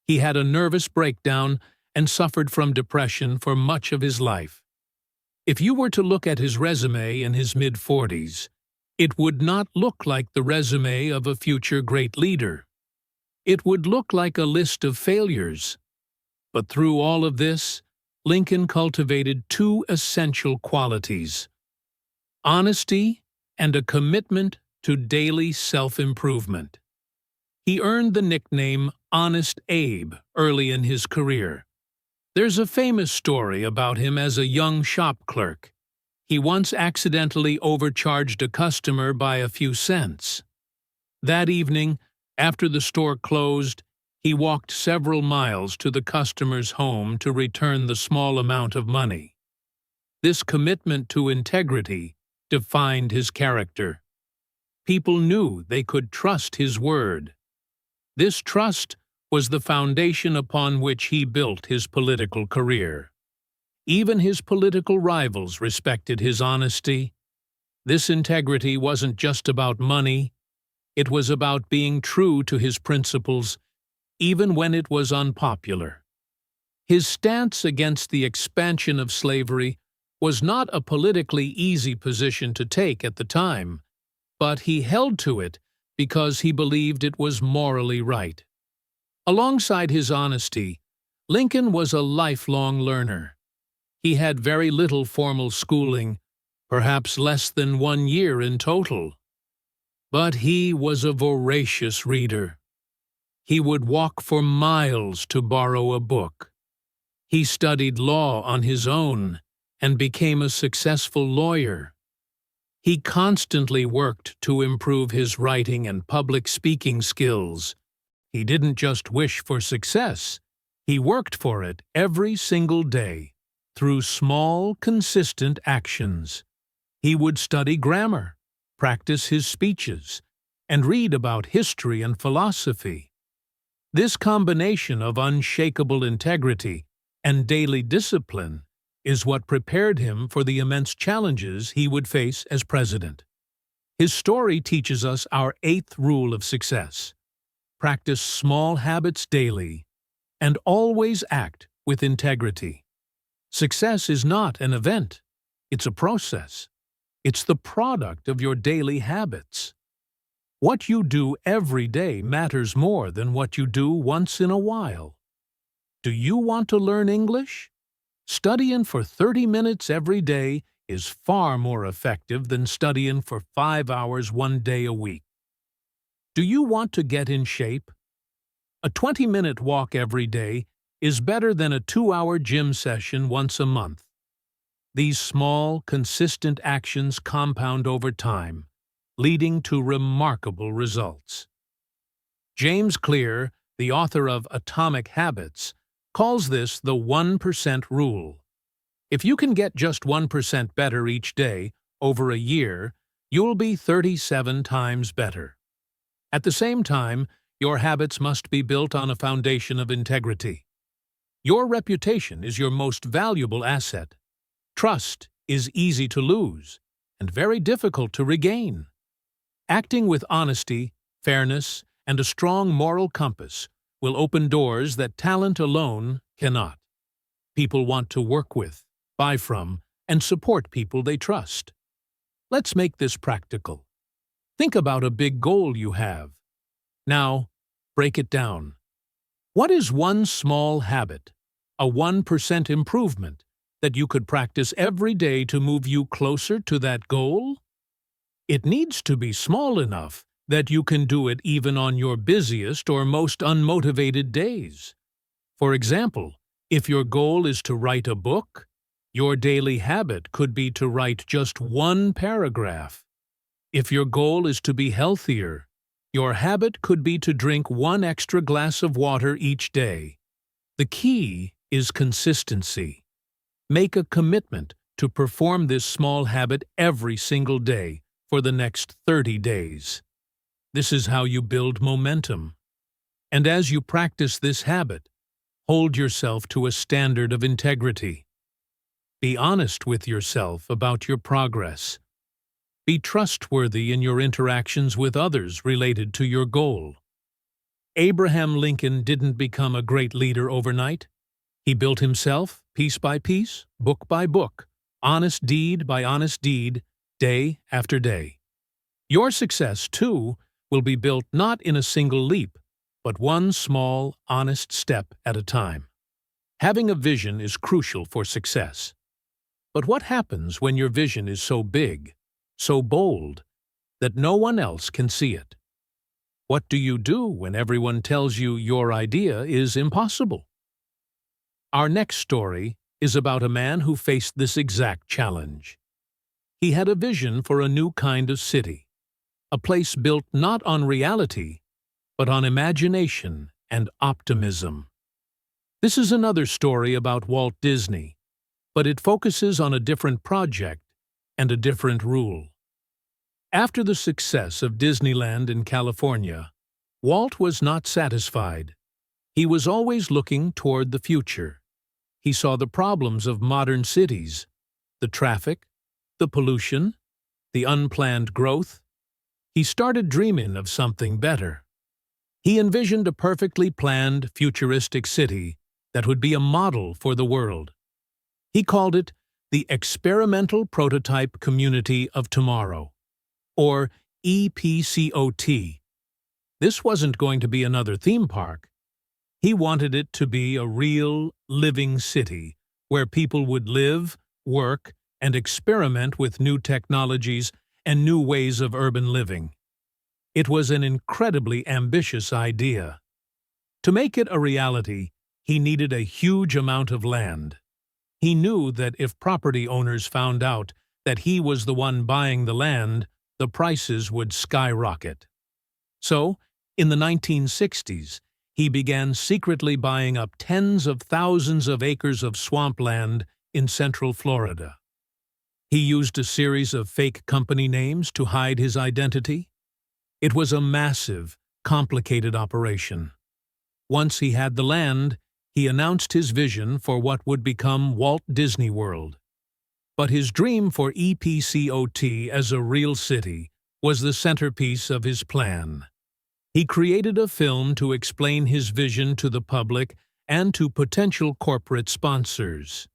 He had a nervous breakdown and suffered from depression for much of his life. If you were to look at his resume in his mid-40s, it would not look like the resume of a future great leader. It would look like a list of failures. But through all of this, Lincoln cultivated two essential qualities: honesty and a commitment to daily self-improvement. He earned the nickname Honest Abe early in his career. There's a famous story about him as a young shop clerk. He once accidentally overcharged a customer by a few cents. That evening, after the store closed, he walked several miles to the customer's home to return the small amount of money. This commitment to integrity defined his character. People knew they could trust his word. This trust was the foundation upon which he built his political career. Even his political rivals respected his honesty. This integrity wasn't just about money. It was about being true to his principles, even when it was unpopular. His stance against the expansion of slavery was not a politically easy position to take at the time, but he held to it because he believed it was morally right. Alongside his honesty, Lincoln was a lifelong learner. He had very little formal schooling, perhaps less than 1 year in total. But he was a voracious reader. He would walk for miles to borrow a book. He studied law on his own and became a successful lawyer. He constantly worked to improve his writing and public speaking skills. He didn't just wish for success. He worked for it every single day, through small, consistent actions. He would study grammar, practice his speeches, and read about history and philosophy. This combination of unshakable integrity and daily discipline is what prepared him for the immense challenges he would face as president. His story teaches us our 8th rule of success: practice small habits daily, and always act with integrity. Success is not an event, it's a process. It's the product of your daily habits. What you do every day matters more than what you do once in a while. Do you want to learn English? Studying for 30 minutes every day is far more effective than studying for 5 hours one day a week. Do you want to get in shape? A 20-minute walk every day is better than a 2-hour gym session once a month. These small, consistent actions compound over time, leading to remarkable results. James Clear, the author of Atomic Habits, calls this the 1% rule. If you can get just 1% better each day over a year, you'll be 37 times better. At the same time, your habits must be built on a foundation of integrity. Your reputation is your most valuable asset. Trust is easy to lose and very difficult to regain. Acting with honesty, fairness, and a strong moral compass will open doors that talent alone cannot. People want to work with, buy from, and support people they trust. Let's make this practical. Think about a big goal you have. Now, break it down. What is one small habit, a 1% improvement, that you could practice every day to move you closer to that goal? It needs to be small enough that you can do it even on your busiest or most unmotivated days. For example, if your goal is to write a book, your daily habit could be to write just one paragraph. If your goal is to be healthier, your habit could be to drink one extra glass of water each day. The key is consistency. Make a commitment to perform this small habit every single day for the next 30 days. This is how you build momentum. And as you practice this habit, hold yourself to a standard of integrity. Be honest with yourself about your progress. Be trustworthy in your interactions with others related to your goal. Abraham Lincoln didn't become a great leader overnight. He built himself, piece by piece, book by book, honest deed by honest deed, day after day. Your success, too, will be built not in a single leap, but one small, honest step at a time. Having a vision is crucial for success. But what happens when your vision is so big, so bold, that no one else can see it? What do you do when everyone tells you your idea is impossible? Our next story is about a man who faced this exact challenge. He had a vision for a new kind of city, a place built not on reality, but on imagination and optimism. This is another story about Walt Disney, but it focuses on a different project and a different rule. After the success of Disneyland in California, Walt was not satisfied. He was always looking toward the future. He saw the problems of modern cities, the traffic, the pollution, the unplanned growth. He started dreaming of something better. He envisioned a perfectly planned, futuristic city that would be a model for the world. He called it the Experimental Prototype Community of Tomorrow, or EPCOT. This wasn't going to be another theme park. He wanted it to be a real, living city where people would live, work, and experiment with new technologies and new ways of urban living. It was an incredibly ambitious idea. To make it a reality, he needed a huge amount of land. He knew that if property owners found out that he was the one buying the land, the prices would skyrocket. So, in the 1960s, he began secretly buying up tens of thousands of acres of swampland in central Florida. He used a series of fake company names to hide his identity. It was a massive, complicated operation. Once he had the land, he announced his vision for what would become Walt Disney World. But his dream for EPCOT as a real city was the centerpiece of his plan. He created a film to explain his vision to the public and to potential corporate sponsors.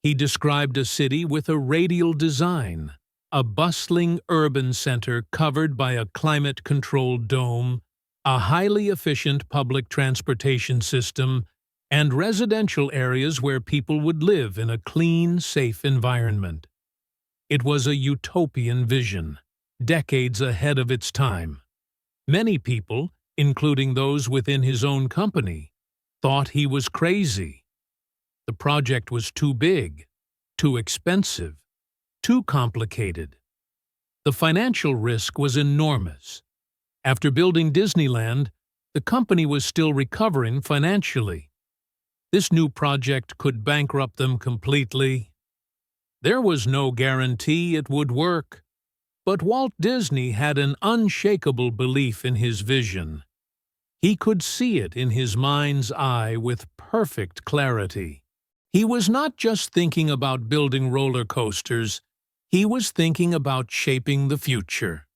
He described a city with a radial design, a bustling urban center covered by a climate-controlled dome, a highly efficient public transportation system, and residential areas where people would live in a clean, safe environment. It was a utopian vision, decades ahead of its time. Many people, including those within his own company, thought he was crazy. The project was too big, too expensive, too complicated. The financial risk was enormous. After building Disneyland, the company was still recovering financially. This new project could bankrupt them completely. There was no guarantee it would work, but Walt Disney had an unshakable belief in his vision. He could see it in his mind's eye with perfect clarity. He was not just thinking about building roller coasters, he was thinking about shaping the future.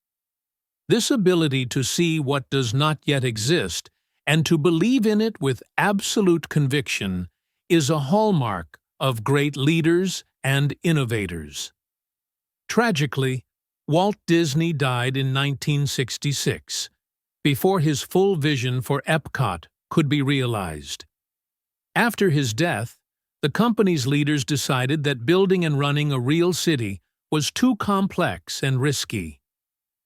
This ability to see what does not yet exist and to believe in it with absolute conviction is a hallmark of great leaders and innovators. Tragically, Walt Disney died in 1966, before his full vision for Epcot could be realized. After his death, the company's leaders decided that building and running a real city was too complex and risky.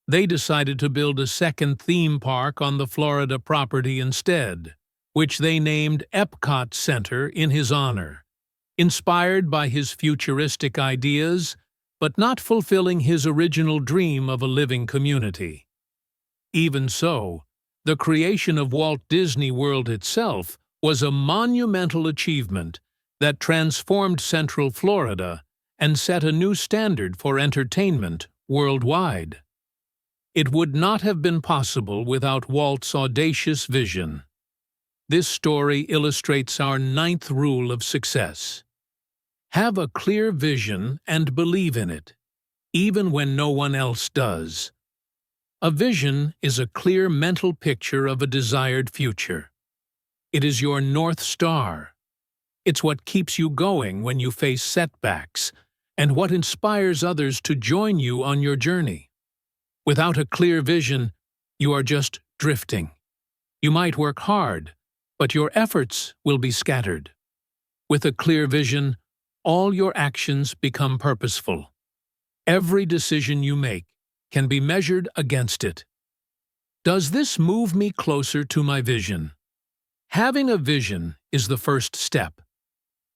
They decided to build a second theme park on the Florida property instead, which they named Epcot Center in his honor, inspired by his futuristic ideas, but not fulfilling his original dream of a living community. Even so, the creation of Walt Disney World itself was a monumental achievement that transformed Central Florida and set a new standard for entertainment worldwide. It would not have been possible without Walt's audacious vision. This story illustrates our 9th rule of success. Have a clear vision and believe in it, even when no one else does. A vision is a clear mental picture of a desired future. It is your North Star. It's what keeps you going when you face setbacks, and what inspires others to join you on your journey. Without a clear vision, you are just drifting. You might work hard, but your efforts will be scattered. With a clear vision, all your actions become purposeful. Every decision you make can be measured against it. Does this move me closer to my vision? Having a vision is the first step.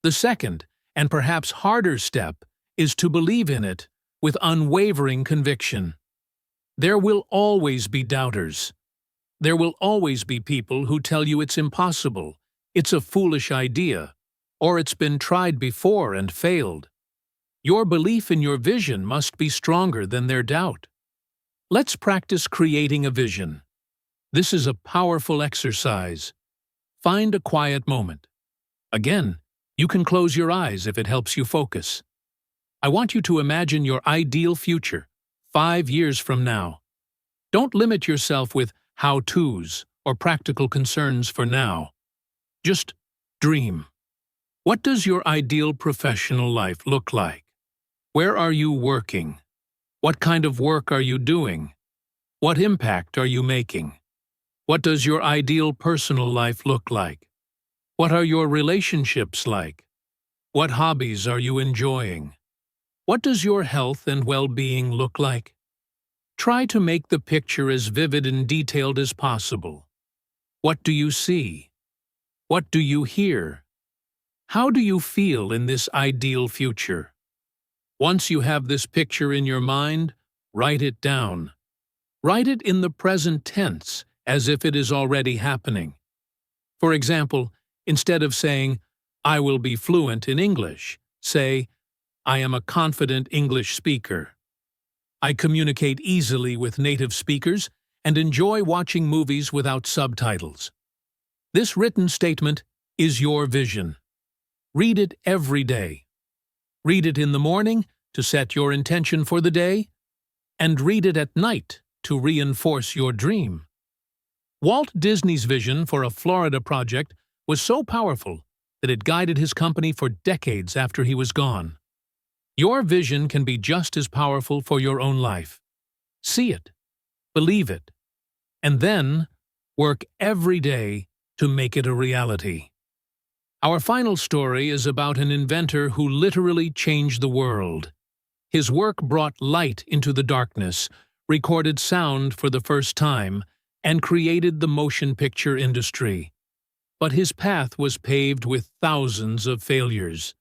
The second, and perhaps harder step, is to believe in it with unwavering conviction. There will always be doubters. There will always be people who tell you it's impossible, it's a foolish idea, or it's been tried before and failed. Your belief in your vision must be stronger than their doubt. Let's practice creating a vision. This is a powerful exercise. Find a quiet moment. Again, you can close your eyes if it helps you focus. I want you to imagine your ideal future, 5 years from now. Don't limit yourself with how-tos or practical concerns for now. Just dream. What does your ideal professional life look like? Where are you working? What kind of work are you doing? What impact are you making? What does your ideal personal life look like? What are your relationships like? What hobbies are you enjoying? What does your health and well-being look like? Try to make the picture as vivid and detailed as possible. What do you see? What do you hear? How do you feel in this ideal future? Once you have this picture in your mind, write it down. Write it in the present tense, as if it is already happening. For example, instead of saying, "I will be fluent in English," say, "I am a confident English speaker. I communicate easily with native speakers and enjoy watching movies without subtitles." This written statement is your vision. Read it every day. Read it in the morning to set your intention for the day, and read it at night to reinforce your dream. Walt Disney's vision for a Florida project was so powerful that it guided his company for decades after he was gone. Your vision can be just as powerful for your own life. See it, believe it, and then work every day to make it a reality. Our final story is about an inventor who literally changed the world. His work brought light into the darkness, recorded sound for the first time, and created the motion picture industry. But his path was paved with thousands of failures.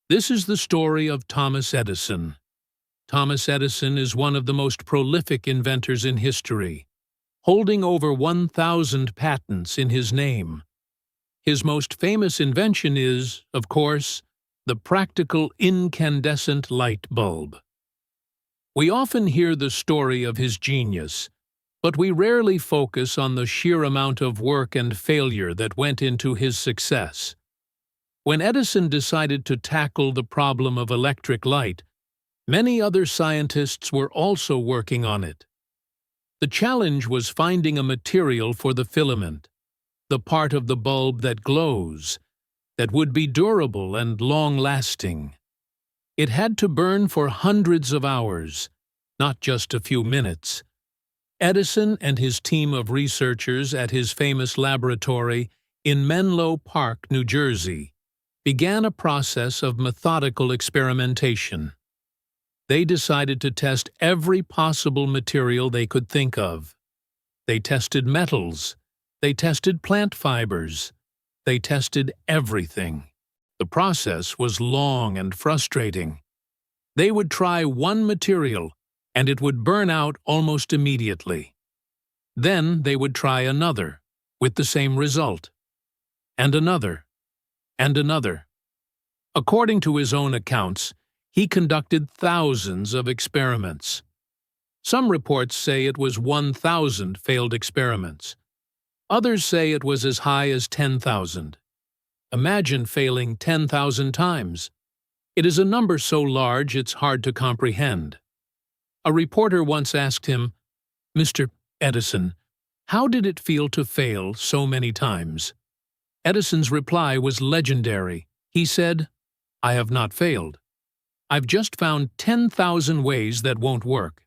This is the story of Thomas Edison. Thomas Edison is one of the most prolific inventors in history, holding over 1,000 patents in his name. His most famous invention is, of course, the practical incandescent light bulb. We often hear the story of his genius, but we rarely focus on the sheer amount of work and failure that went into his success. When Edison decided to tackle the problem of electric light, many other scientists were also working on it. The challenge was finding a material for the filament, the part of the bulb that glows, that would be durable and long-lasting. It had to burn for hundreds of hours, not just a few minutes. Edison and his team of researchers at his famous laboratory in Menlo Park, New Jersey, began a process of methodical experimentation. They decided to test every possible material they could think of. They tested metals. They tested plant fibers. They tested everything. The process was long and frustrating. They would try one material, and it would burn out almost immediately. Then they would try another, with the same result. And another. And another. According to his own accounts, he conducted thousands of experiments. Some reports say it was 1,000 failed experiments. Others say it was as high as 10,000. Imagine failing 10,000 times. It is a number so large it's hard to comprehend. A reporter once asked him, "Mr. Edison, how did it feel to fail so many times?" Edison's reply was legendary. He said, "I have not failed. I've just found 10,000 ways that won't work."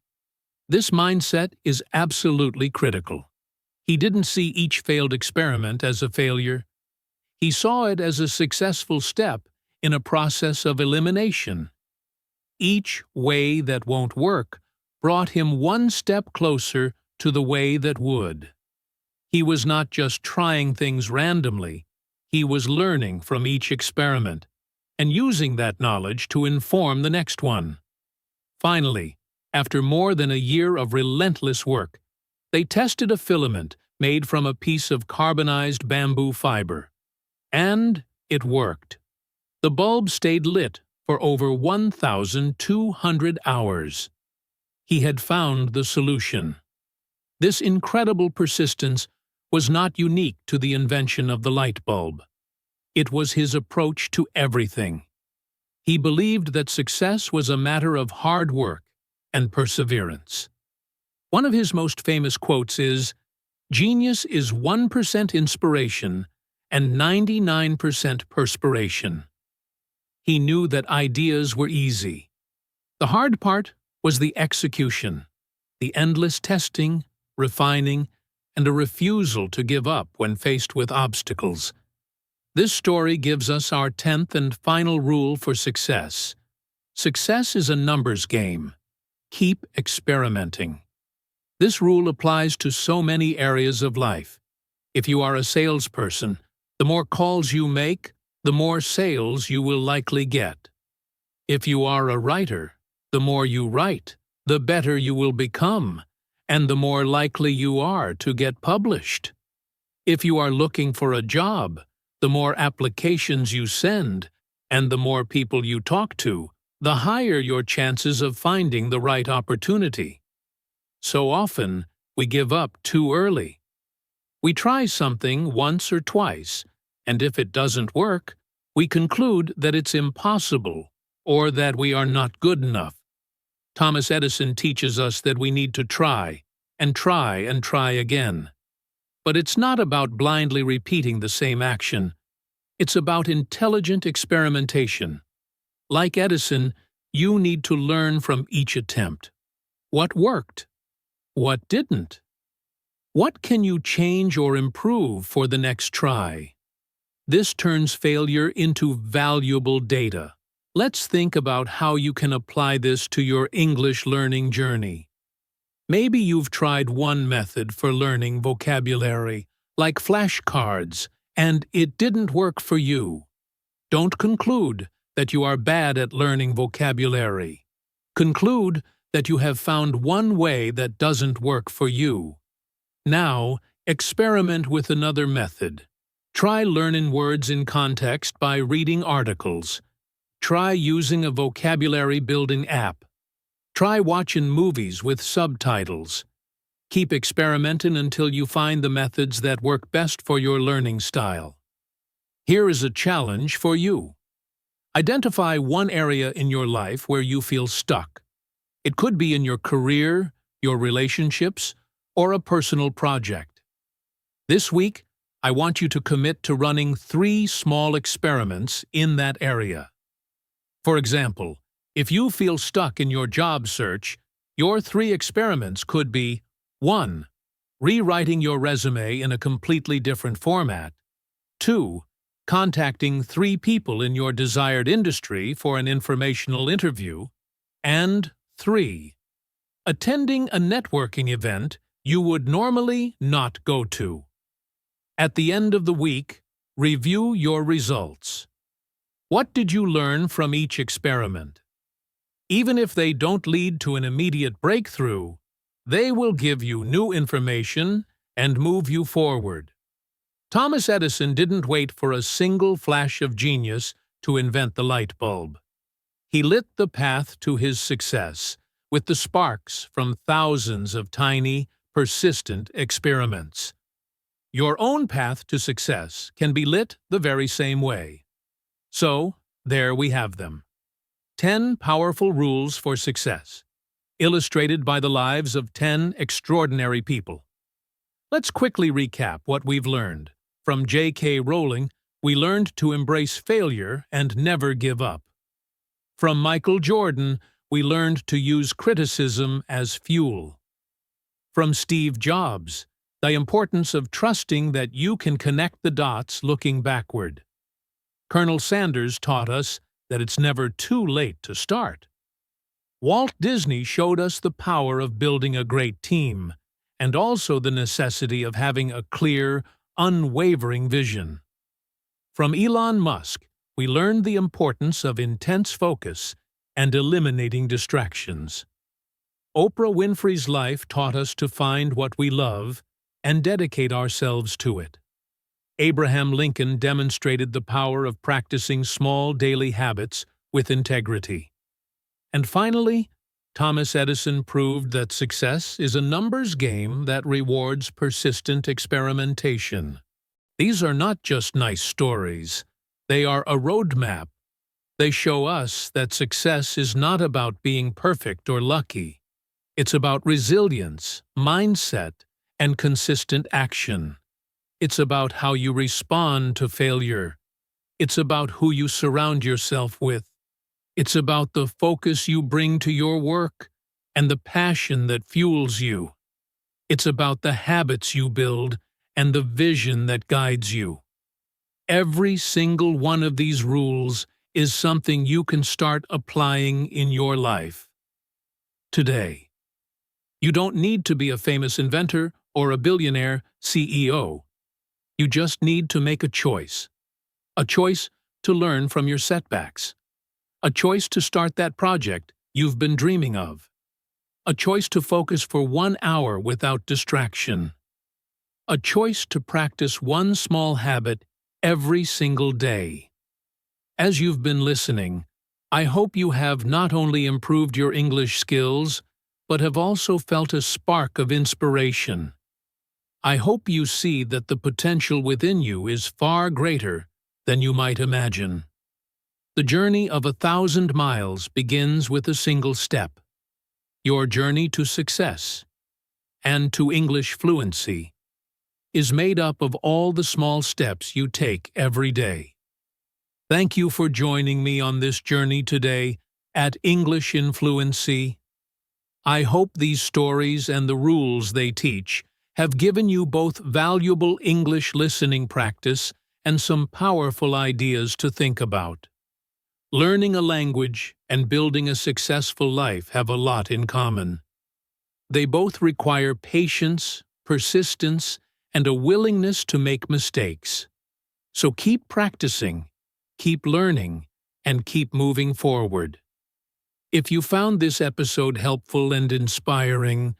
This mindset is absolutely critical. He didn't see each failed experiment as a failure. He saw it as a successful step in a process of elimination. Each way that won't work brought him one step closer to the way that would. He was not just trying things randomly, he was learning from each experiment and using that knowledge to inform the next one. Finally, after more than a year of relentless work, they tested a filament made from a piece of carbonized bamboo fiber. And it worked. The bulb stayed lit for over 1,200 hours. He had found the solution. This incredible persistence was not unique to the invention of the light bulb. It was his approach to everything. He believed that success was a matter of hard work and perseverance. One of his most famous quotes is, "Genius is 1% inspiration and 99% perspiration." He knew that ideas were easy. The hard part was the execution, the endless testing, refining, and a refusal to give up when faced with obstacles. This story gives us our 10th and final rule for success. Success is a numbers game. Keep experimenting. This rule applies to so many areas of life. If you are a salesperson, the more calls you make, the more sales you will likely get. If you are a writer, the more you write, the better you will become, and the more likely you are to get published. If you are looking for a job, the more applications you send, and the more people you talk to, the higher your chances of finding the right opportunity. So often, we give up too early. We try something once or twice, and if it doesn't work, we conclude that it's impossible or that we are not good enough. Thomas Edison teaches us that we need to try and try and try again. But it's not about blindly repeating the same action. It's about intelligent experimentation. Like Edison, you need to learn from each attempt. What worked? What didn't? What can you change or improve for the next try? This turns failure into valuable data. Let's think about how you can apply this to your English learning journey. Maybe you've tried one method for learning vocabulary, like flashcards, and it didn't work for you. Don't conclude that you are bad at learning vocabulary. Conclude that you have found one way that doesn't work for you. Now, experiment with another method. Try learning words in context by reading articles. Try using a vocabulary-building app. Try watching movies with subtitles. Keep experimenting until you find the methods that work best for your learning style. Here is a challenge for you. Identify one area in your life where you feel stuck. It could be in your career, your relationships, or a personal project. This week, I want you to commit to running 3 small experiments in that area. For example, if you feel stuck in your job search, your 3 experiments could be 1. Rewriting your resume in a completely different format. 2. Contacting 3 people in your desired industry for an informational interview. And 3. Attending a networking event you would normally not go to. At the end of the week, review your results. What did you learn from each experiment? Even if they don't lead to an immediate breakthrough, they will give you new information and move you forward. Thomas Edison didn't wait for a single flash of genius to invent the light bulb. He lit the path to his success with the sparks from thousands of tiny, persistent experiments. Your own path to success can be lit the very same way. So, there we have them. 10 powerful rules for success, illustrated by the lives of 10 extraordinary people. Let's quickly recap what we've learned. From J.K. Rowling, we learned to embrace failure and never give up. From Michael Jordan, we learned to use criticism as fuel. From Steve Jobs, the importance of trusting that you can connect the dots looking backward. Colonel Sanders taught us that it's never too late to start. Walt Disney showed us the power of building a great team, and also the necessity of having a clear, unwavering vision. From Elon Musk, we learned the importance of intense focus and eliminating distractions. Oprah Winfrey's life taught us to find what we love and dedicate ourselves to it. Abraham Lincoln demonstrated the power of practicing small daily habits with integrity. And finally, Thomas Edison proved that success is a numbers game that rewards persistent experimentation. These are not just nice stories. They are a roadmap. They show us that success is not about being perfect or lucky. It's about resilience, mindset, and consistent action. It's about how you respond to failure. It's about who you surround yourself with. It's about the focus you bring to your work and the passion that fuels you. It's about the habits you build and the vision that guides you. Every single one of these rules is something you can start applying in your life today. You don't need to be a famous inventor or a billionaire CEO. You just need to make a choice to learn from your setbacks, a choice to start that project you've been dreaming of, a choice to focus for 1 hour without distraction, a choice to practice one small habit every single day. As you've been listening, I hope you have not only improved your English skills, but have also felt a spark of inspiration. I hope you see that the potential within you is far greater than you might imagine. The journey of 1,000 miles begins with a single step. Your journey to success and to English fluency is made up of all the small steps you take every day. Thank you for joining me on this journey today at English in Fluency. I hope these stories and the rules they teach have given you both valuable English listening practice and some powerful ideas to think about. Learning a language and building a successful life have a lot in common. They both require patience, persistence, and a willingness to make mistakes. So keep practicing, keep learning, and keep moving forward. If you found this episode helpful and inspiring,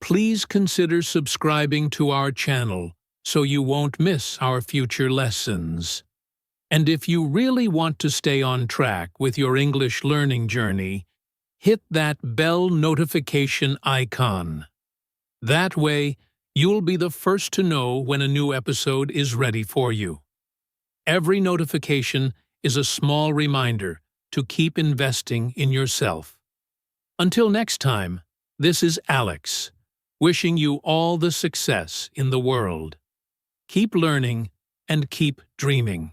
please consider subscribing to our channel so you won't miss our future lessons. And if you really want to stay on track with your English learning journey, hit that bell notification icon. That way, you'll be the first to know when a new episode is ready for you. Every notification is a small reminder to keep investing in yourself. Until next time, this is Alex, wishing you all the success in the world. Keep learning and keep dreaming.